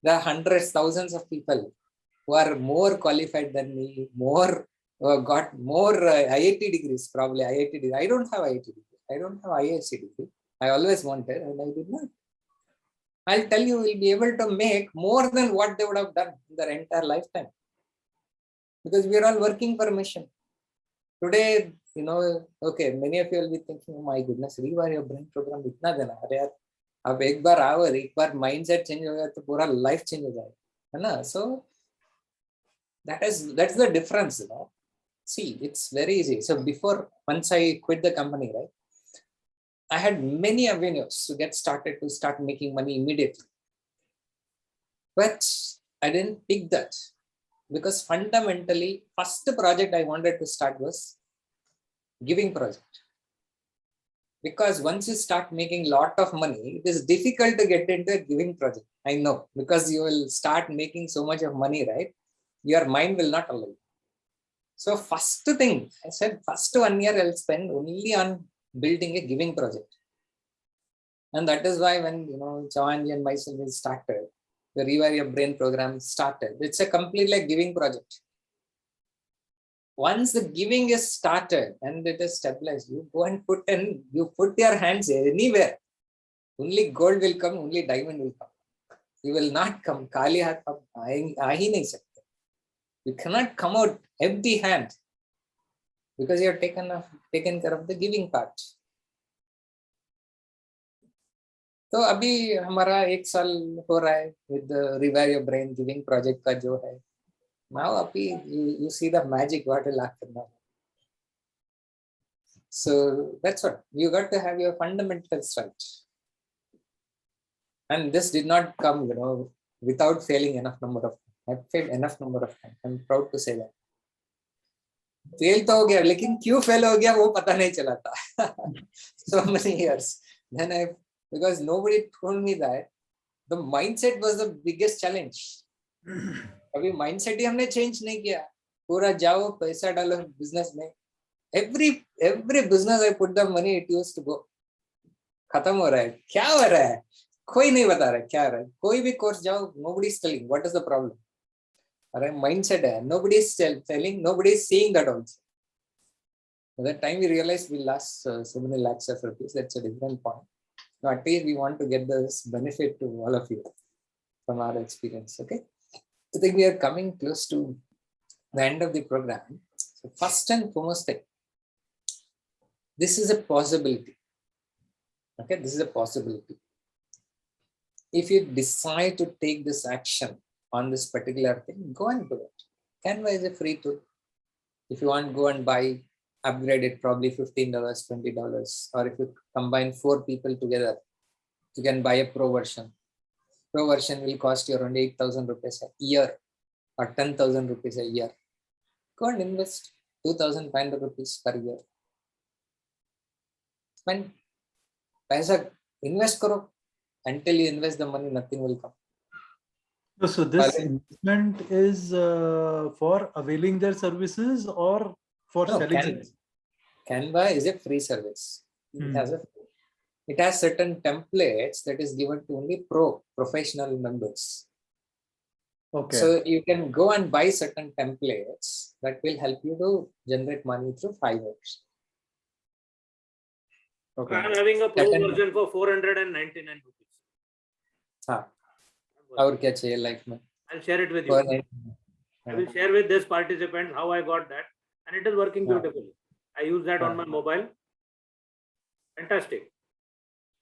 There are hundreds, thousands of people who are more qualified than me, got more IIT degrees, probably IIT degree. I don't have IIT degree. I don't have IISc degree. I always wanted and I did not. I'll tell you, we'll be able to make more than what they would have done in their entire lifetime. Because we are all working for a mission. Today, okay, many of you will be thinking, oh my goodness, rewire your brain program, itna dena, अरे यार, अब एक बार आओ, एक बार mindset change हो गया तो पूरा life change हो जाएगा, है ना? So that's the difference, See, it's very easy. So once I quit the company, right, I had many avenues to get started to start making money immediately. But I didn't pick that. Because fundamentally, first project I wanted to start was giving project. Because once you start making a lot of money, it is difficult to get into a giving project. I know, because you will start making so much of money, right? Your mind will not allow you. So first thing, I said, first 1 year I'll spend only on building a giving project. And that is why when, Chawanji and myself started, the Rewire Your Brain program started. It's a completely giving project. Once the giving is started and it is stabilized, you go and you put your hands anywhere. Only gold will come, only diamond will come. You will not come. Kali haath aa hi nahi sakte. You cannot come out empty hand because you have taken care of the giving part. तो अभी हमारा 1 साल हो रहा है with the Rewire Your Brain giving project का जो है. Now अभी you see the magic what will happen now. So that's what you got to have your fundamentals right. And this did not come, without failing enough number of times. I've failed enough number of times. I'm proud to say that. Fail तो हो गया, लेकिन क्यों fail हो गया वो पता नहीं चला था. So many years. Then because nobody told me that the mindset was the biggest challenge. अभी mindset ही हमने change नहीं किया. पूरा जाओ पैसा डालो business में. Every business I put the money, it used to go. खत्म हो रहा है. क्या हो रहा है? कोई नहीं बता रहा है क्या हो रहा है. कोई भी course जाओ, nobody is telling what is the problem. अरे mindset है. Nobody is telling, nobody is seeing that also. By the time we realize we lost so many lakhs of rupees, that's a different point. Now, at least we want to get this benefit to all of you from our experience. Okay. I think we are coming close to the end of the program. So first and foremost thing, this is a possibility. Okay, this is a possibility. If you decide to take this action on this particular thing, go and do it. Canva is a free tool. If you want, go and buy, upgrade it probably $15, $20, or if you combine 4 people together, you can buy a pro version. Pro version will cost you around 8,000 rupees a year or 10,000 rupees a year. Go and invest 2,500 rupees per year. Spend paisa, invest karo. Until you invest the money, nothing will come. So this investment is for availing their services or for selling services? Canva is a free service. It has certain templates that is given to only professional members. Okay. So you can go and buy certain templates that will help you to generate money through Fiverr. Okay. I'm having a pro version for 499 rupees. और क्या चाहिए life में? I'll share it with you. I will share with this participant how I got that, and it is working beautifully. I use that on my mobile. Fantastic.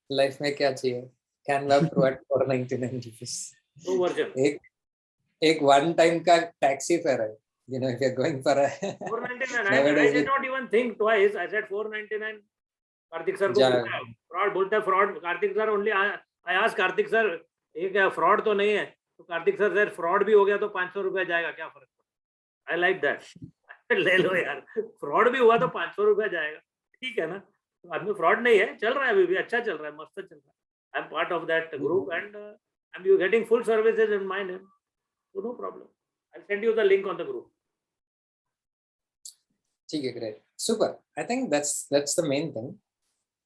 Life में क्या चाहिए? Canva Pro at 499 rupees. Pro version. एक one time का taxi fare है. You know, if you're going for a 499, I did not even think twice. I said 499. Karthik sir को fraud बोलते हैं fraud. Karthik sir only I asked Karthik sir एक fraud तो नहीं है. तो Karthik sir said fraud भी हो गया तो 500 रुपया जाएगा क्या फर्क पड़ता? I like that. ले लो यार. Fraud भी हुआ तो 500 रुपया जाएगा. ठीक है ना? आदमी fraud नहीं है. चल रहा है अभी भी अच्छा चल रहा है मस्त चल रहा है. I'm part of that group and I'm getting full services in my name. So no problem. I'll send you the link on the group. Okay, great. Super. I think that's the main thing.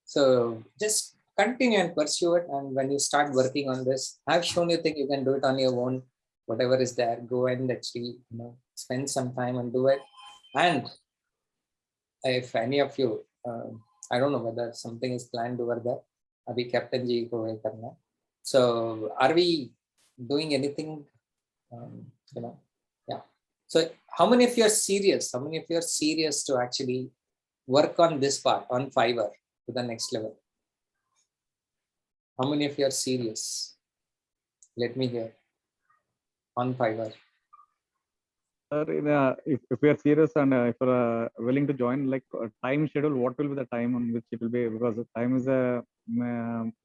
So just continue and pursue it. And when you start working on this, I've shown you think you can do it on your own. Whatever is there, go and actually, spend some time and do it. And if any of you, I don't know whether something is planned over there. Abhi Captain Ji ko hai karna. So are we doing anything? Yeah. So how many of you are serious? How many of you are serious to actually work on this part on Fiverr to the next level? How many of you are serious? Let me hear. On Fiverr. Sir, if we are serious and if we are willing to join, like time schedule, what will be the time on which it will be? Because time is a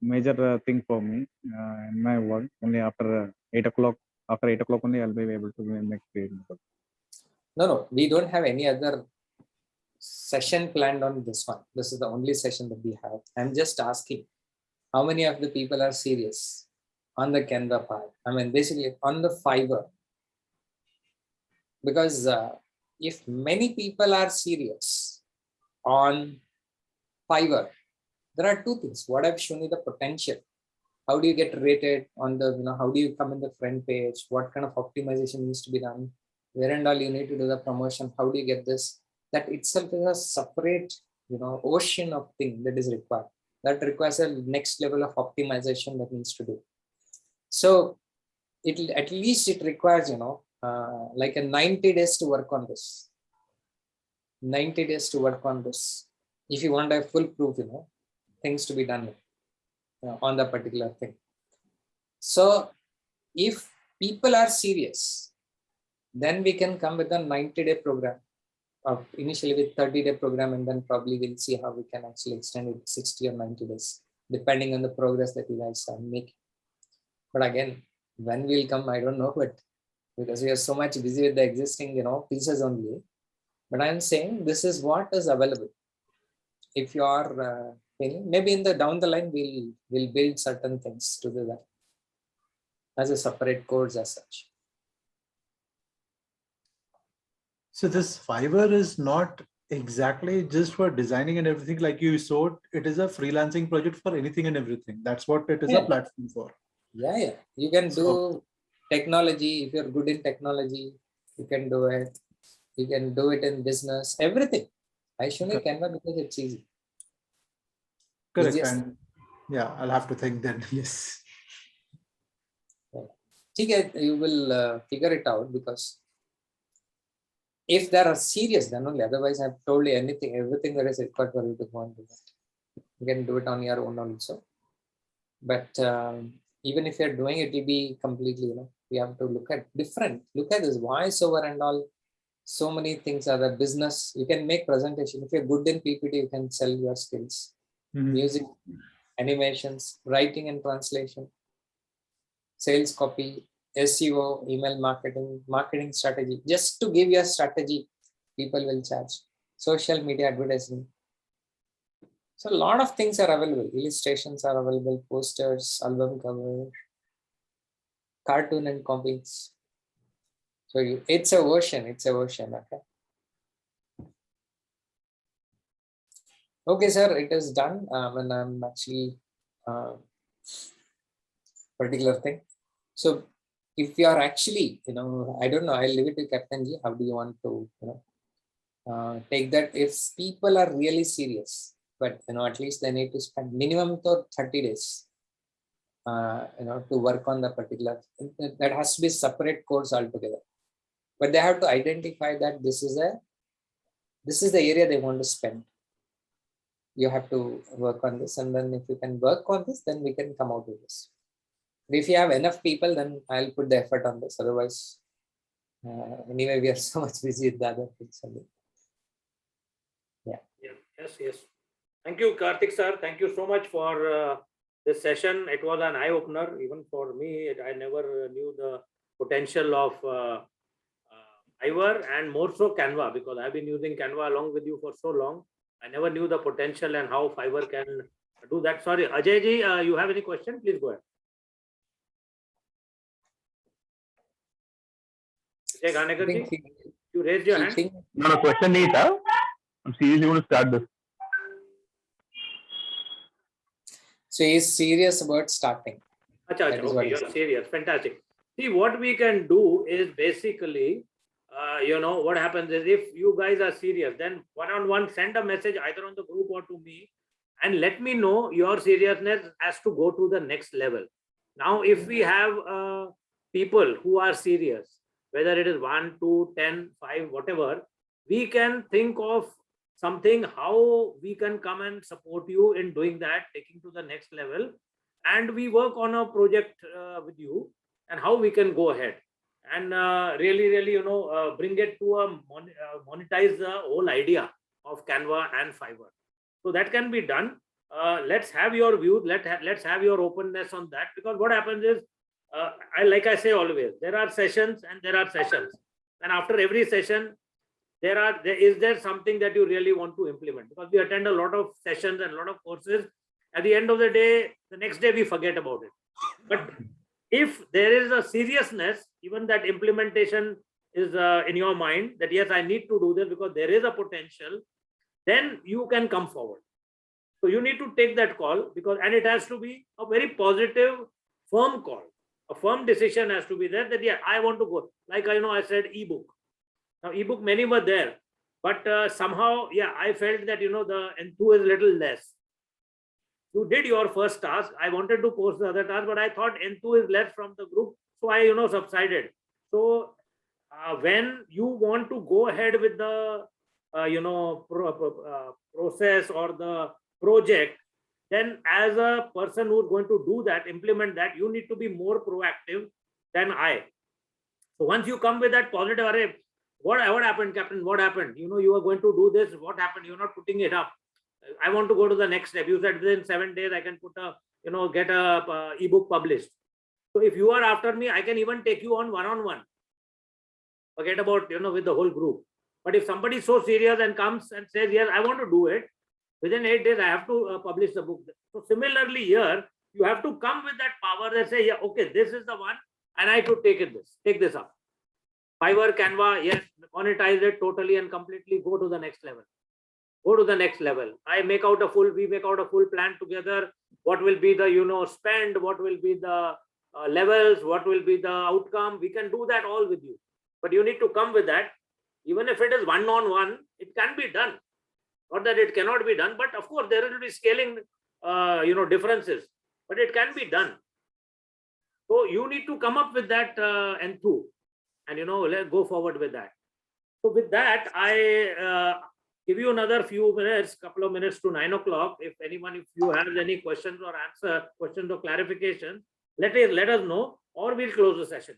major thing for me in my work. Only after 8 o'clock. After 8 o'clock only I'll be able to make trade. No, we don't have any other session planned on this one. This is the only session that we have. I'm just asking, how many of the people are serious on the Canva part? I mean, basically on the Fiverr. Because if many people are serious on Fiverr, there are two things. What I've shown you the potential. How do you get rated on the, how do you come in the front page? What kind of optimization needs to be done? Where and all you need to do the promotion? How do you get this? That itself is a separate, ocean of thing that is required. That requires a next level of optimization that needs to do. So at least it requires, like a 90 days to work on this. 90 days to work on this. If you want a full proof, things to be done on the particular thing. So if people are serious, then we can come with a 90-day program, initially with 30-day program, and then probably we'll see how we can actually extend it 60 or 90 days, depending on the progress that you guys are making. But again, when we'll come, I don't know, but because we are so much busy with the existing, pieces only. But I'm saying this is what is available. If you are maybe in the down the line, we'll build certain things to do that as a separate course as such. So this Fiverr is not exactly just for designing and everything like you showed. It is a freelancing project for anything and everything. That's what it is a platform for. Yeah. You can do technology. If you're good in technology, you can do it. You can do it in business, everything. I show you Canva because it's easy. Correct. Easiest. And yeah, I'll have to think then. Yes. Okay, you will figure it out, because if they are serious, then only. Otherwise, I've told you everything that is required for you to go and do that. You can do it on your own also. But even if you're doing it, will be completely, we have to look at this voiceover and all. So many things are the business. You can make presentation. If you're good in PPT, you can sell your skills. Music, animations, writing and translation, sales copy, SEO, email marketing strategy. Just to give you a strategy, people will charge. Social media advertising. So a lot of things are available. Illustrations are available, posters, album cover, cartoon and comics. So it's a version, okay? Okay, sir, it is done when I'm actually particular thing. So if you are actually, I don't know, I'll leave it to Captain G. How do you want to, take that? If people are really serious, but at least they need to spend minimum 30 days, to work on the particular. That has to be separate course altogether. But they have to identify that this is the area they want to spend. You have to work on this, and then if you can work on this, then we can come out with this. But if you have enough people, then I'll put the effort on this. Otherwise, anyway, we are so much busy with the other things. Yeah. Yes. Thank you, Karthik sir. Thank you so much for this session. It was an eye opener, even for me. I never knew the potential of Fiverr, and more so Canva, because I've been using Canva along with you for so long. I never knew the potential and how Fiverr can do that. Sorry, Ajay ji, you have any question? Please go ahead. Ajay Ganekar ji, you raised your hand. No, question nahi tha. I'm seriously going to start this. So he's serious about starting. Okay, you're serious. Fantastic. See, what we can do is basically, what happens is, if you guys are serious, then one-on-one, send a message either on the group or to me, and let me know your seriousness as to go to the next level. Now, if we have people who are serious, whether it is 1, 2, 10, 5, whatever, we can think of something, how we can come and support you in doing that, taking to the next level, and we work on a project with you, and how we can go ahead and really, bring it to monetize the whole idea of Canva and Fiverr. So that can be done. Let's have your views. Let's have your openness on that, because what happens is, like I say always, there are sessions and there are sessions, and after every session, is there something that you really want to implement? Because we attend a lot of sessions and a lot of courses. At the end of the day, the next day we forget about it. But if there is a seriousness, even that implementation is in your mind, that yes, I need to do this because there is a potential, then you can come forward. So you need to take that call, and it has to be a very positive, firm call. A firm decision has to be there that, yeah, I want to go. Like I said ebook. Now, ebook, many were there, but somehow, yeah, I felt that, the enthuse is little less. You did your first task. I wanted to post the other task, but I thought enthuse is less from the group. So I, subsided. So when you want to go ahead with the, process or the project, then as a person who's going to do that, implement that, you need to be more proactive than I. So once you come with that positive, what happened, Captain? What happened? You are going to do this. What happened? You're not putting it up. I want to go to the next step. You said within 7 days I can get a ebook published. So if you are after me, I can even take you on one-on-one. Forget about with the whole group. But if somebody is so serious and comes and says, yes, I want to do it, within 8 days I have to publish the book. So similarly here, you have to come with that power that say, yeah, okay, this is the one, and I should take this up. Fiverr, Canva, yes, monetize it totally and completely, go to the next level. Go to the next level. We make out a full plan together. What will be the, spend, what will be the levels, what will be the outcome. We can do that all with you. But you need to come with that. Even if it is one-on-one, it can be done. Not that it cannot be done, but of course there will be scaling, differences, but it can be done. So you need to come up with that enthu, and let's go forward with that. So with that, I give you another couple of minutes to 9 o'clock. If you have any questions or questions or clarification, let us know, or we'll close the session.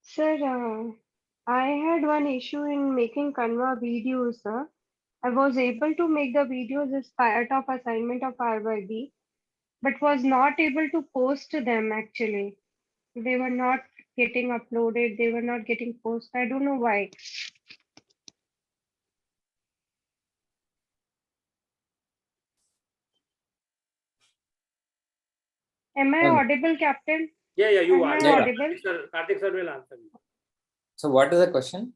Sir, I had one issue in making Canva videos, sir. I was able to make the videos as part of assignment of RYB, but was not able to post them actually. They were not getting uploaded, they were not getting posted. I don't know why. Am I audible, Captain? Yeah, you Am are. I audible? Karthik sir will answer you. So what is the question?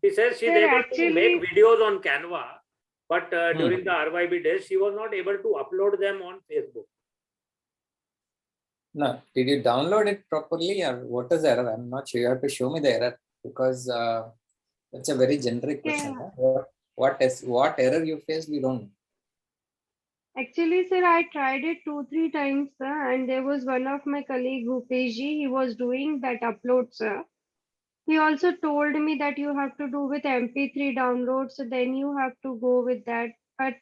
She says she's Sir, able to make videos on Canva, but during the RYB days, she was not able to upload them on Facebook. No, did you download it properly, or what is the error? I'm not sure. You have to show me the error, because that's a very generic question. Huh? What error you faced, we don't know. Actually, sir, I tried it 2-3 times, sir, and there was one of my colleague, Bhupesh ji, he was doing that upload, sir. He also told me that you have to do with MP3 download, so then you have to go with that. But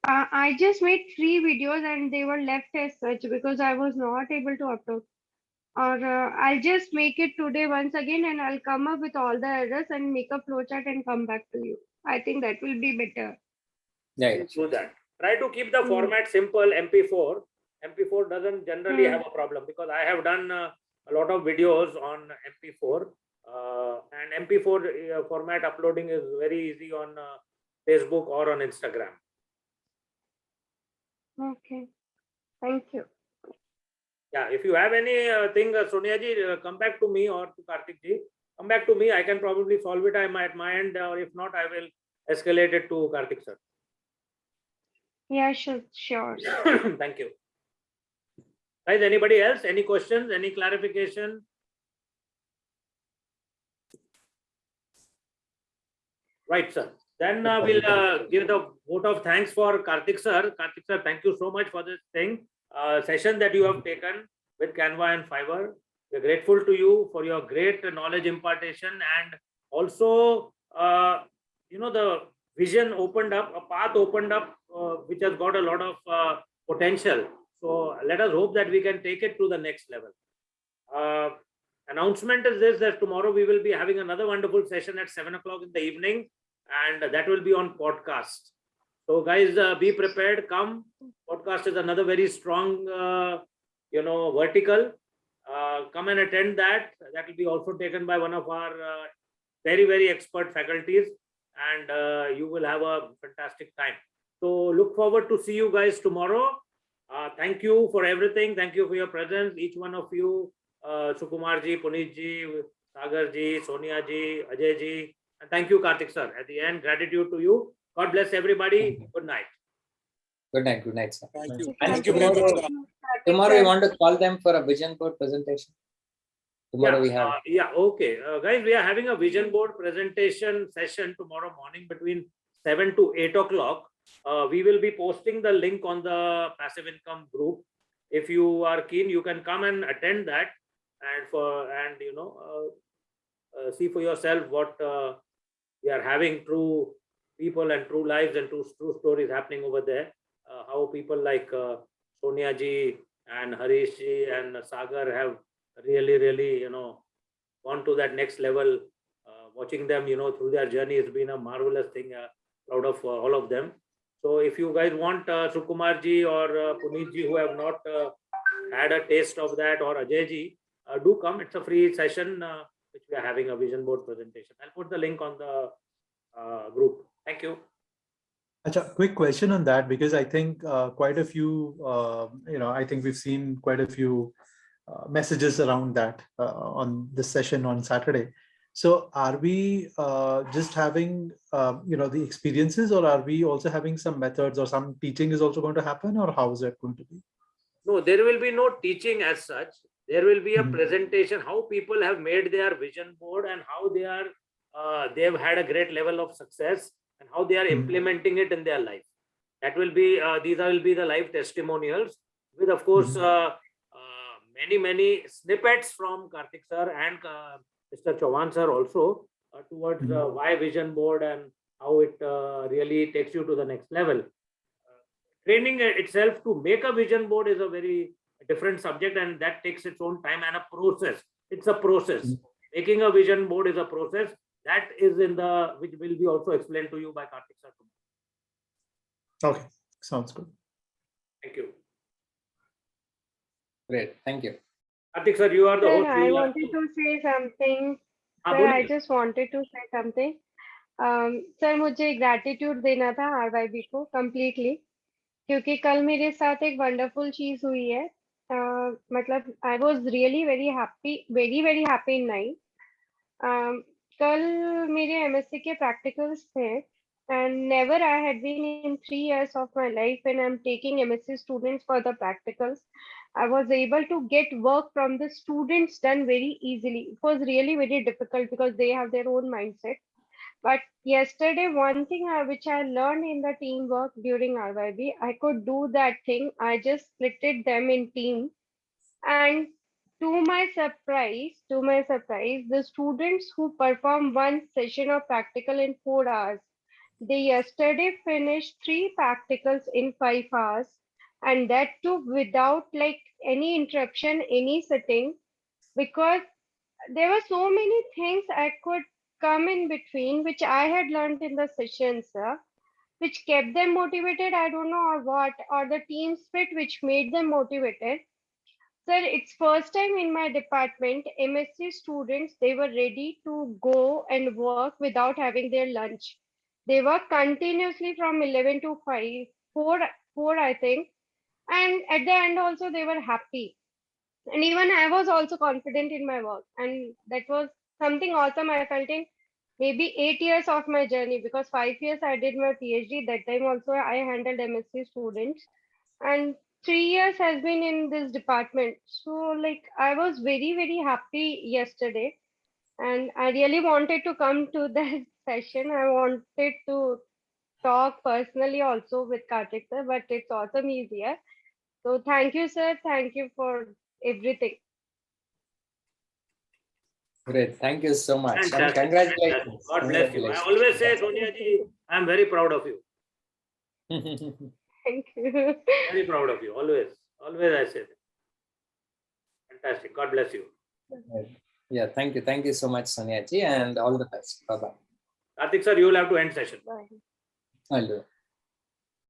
I just made 3 videos and they were left as such because I was not able to upload. Or I'll just make it today once again and I'll come up with all the errors and make a flowchart and come back to you. I think that will be better. Yeah. Do that. Try to keep the format simple. MP4. MP4 doesn't generally have a problem, because I have done a lot of videos on MP4, and MP4 format uploading is very easy on Facebook or on Instagram. Okay. Thank you. Yeah, if you have any thing, Sonia ji, come back to me, or to Karthik ji. Come back to me. I can probably solve it at my end, or if not, I will escalate it to Karthik sir. Yeah, sure. Thank you. Guys, anybody else? Any questions? Any clarification? Right, sir. Then we'll give the vote of thanks for Karthik sir. Karthik sir, thank you so much for this session that you have taken with Canva and Fiverr. We're grateful to you for your great knowledge impartation, and also, the vision opened up, a path opened up, which has got a lot of potential. So let us hope that we can take it to the next level. Announcement is this, that tomorrow we will be having another wonderful session at 7 o'clock in the evening, and that will be on podcast. So guys, be prepared, come. Podcast is another very strong, vertical. Come and attend that. That will be also taken by one of our very, very expert faculties, and you will have a fantastic time. So look forward to see you guys tomorrow. Thank you for everything. Thank you for your presence, each one of you. Sukumar ji, Puneet ji, Sagar ji, Sonia ji, Ajay ji, and thank you, Karthik sir. At the end, gratitude to you. God bless everybody. Good night. Good night. Good night, sir. Thank you. And Thank you very much, sir. Tomorrow you want to call them for a vision board presentation? Tomorrow we have. Okay. Guys, we are having a vision board presentation session tomorrow morning between 7 to 8 o'clock. We will be posting the link on the passive income group. If you are keen, you can come and attend that, and see for yourself what we are having, true people and true lives and true stories happening over there. How people like Sonia ji and Harish ji and Sagar have really, gone to that next level. Watching them, through their journey has been a marvelous thing. Proud of all of them. So if you guys want Sukumar ji or Puneet ji, who have not had a taste of that, or Ajay ji, do come. It's a free session which we are having a vision board presentation. I'll put the link on the group. Thank you. Achha, quick question on that, because I think quite a few, I think we've seen quite a few messages around that on this session on Saturday. So are we just having, the experiences, or are we also having some methods, or some teaching is also going to happen, or how is that going to be? No, there will be no teaching as such. there will be a presentation, how people have made their vision board and how they've had a great level of success and how they are implementing it in their life. That will be, these will be the live testimonials with, of course, many snippets from Karthik sir and Mr. Chauhan sir also towards why vision board and how it really takes you to the next level. Training itself to make a vision board is a very different subject, and that takes its own time and a process. It's a process. Making a vision board is a process that is which will be also explained to you by Karthik sir. Okay, sounds good. Thank you. Great, thank you. Karthik sir, you are the Sir, host. I wanted to say something. Sir, I just wanted to say something. Sir मुझे gratitude देना था RYB को completely, क्योंकि कल मेरे साथ एक wonderful चीज हुई है. मतलब I was really very happy in night. कल मेरे MSc के प्रैक्टिकल्स थे, and never I had been in 3 years of my life when I'm taking MSc students for the practicals. I was able to get work from the students done very easily. It was really very difficult because they have their own mindset. But yesterday, one thing which I learned in the teamwork during RYB, I could do that thing. I just splitted them in teams, and to my surprise, the students who performed one session of practical in 4 hours, they yesterday finished 3 practicals in 5 hours, and that too without like any interruption, any sitting, because there were so many things I could come in between, which I had learned in the sessions, which kept them motivated. I don't know or what, or the team spirit which made them motivated. Sir, it's first time in my department, MSc students, they were ready to go and work without having their lunch. They worked continuously from 11 to 5, 4 I think. And at the end also, they were happy. And even I was also confident in my work. And that was something awesome I felt in maybe 8 years of my journey, because 5 years I did my PhD. That time also I handled MSc students. And 3 years has been in this department. So like I was very happy yesterday. And I really wanted to come to that session. I wanted to talk personally also with Karthik sir, but it's awesome he's here. So thank you, sir. Thank you for everything. Great, thank you so much. And Fantastic. congratulations. God bless you. I always say, Sonia ji, I'm very proud of you. Thank you. Very proud of you. Always I say that. Fantastic. God bless you. Yeah, thank you. Thank you so much, Sonia ji, and all the best. Bye-bye. Karthik sir, you will have to end session. Bye. I'll do it.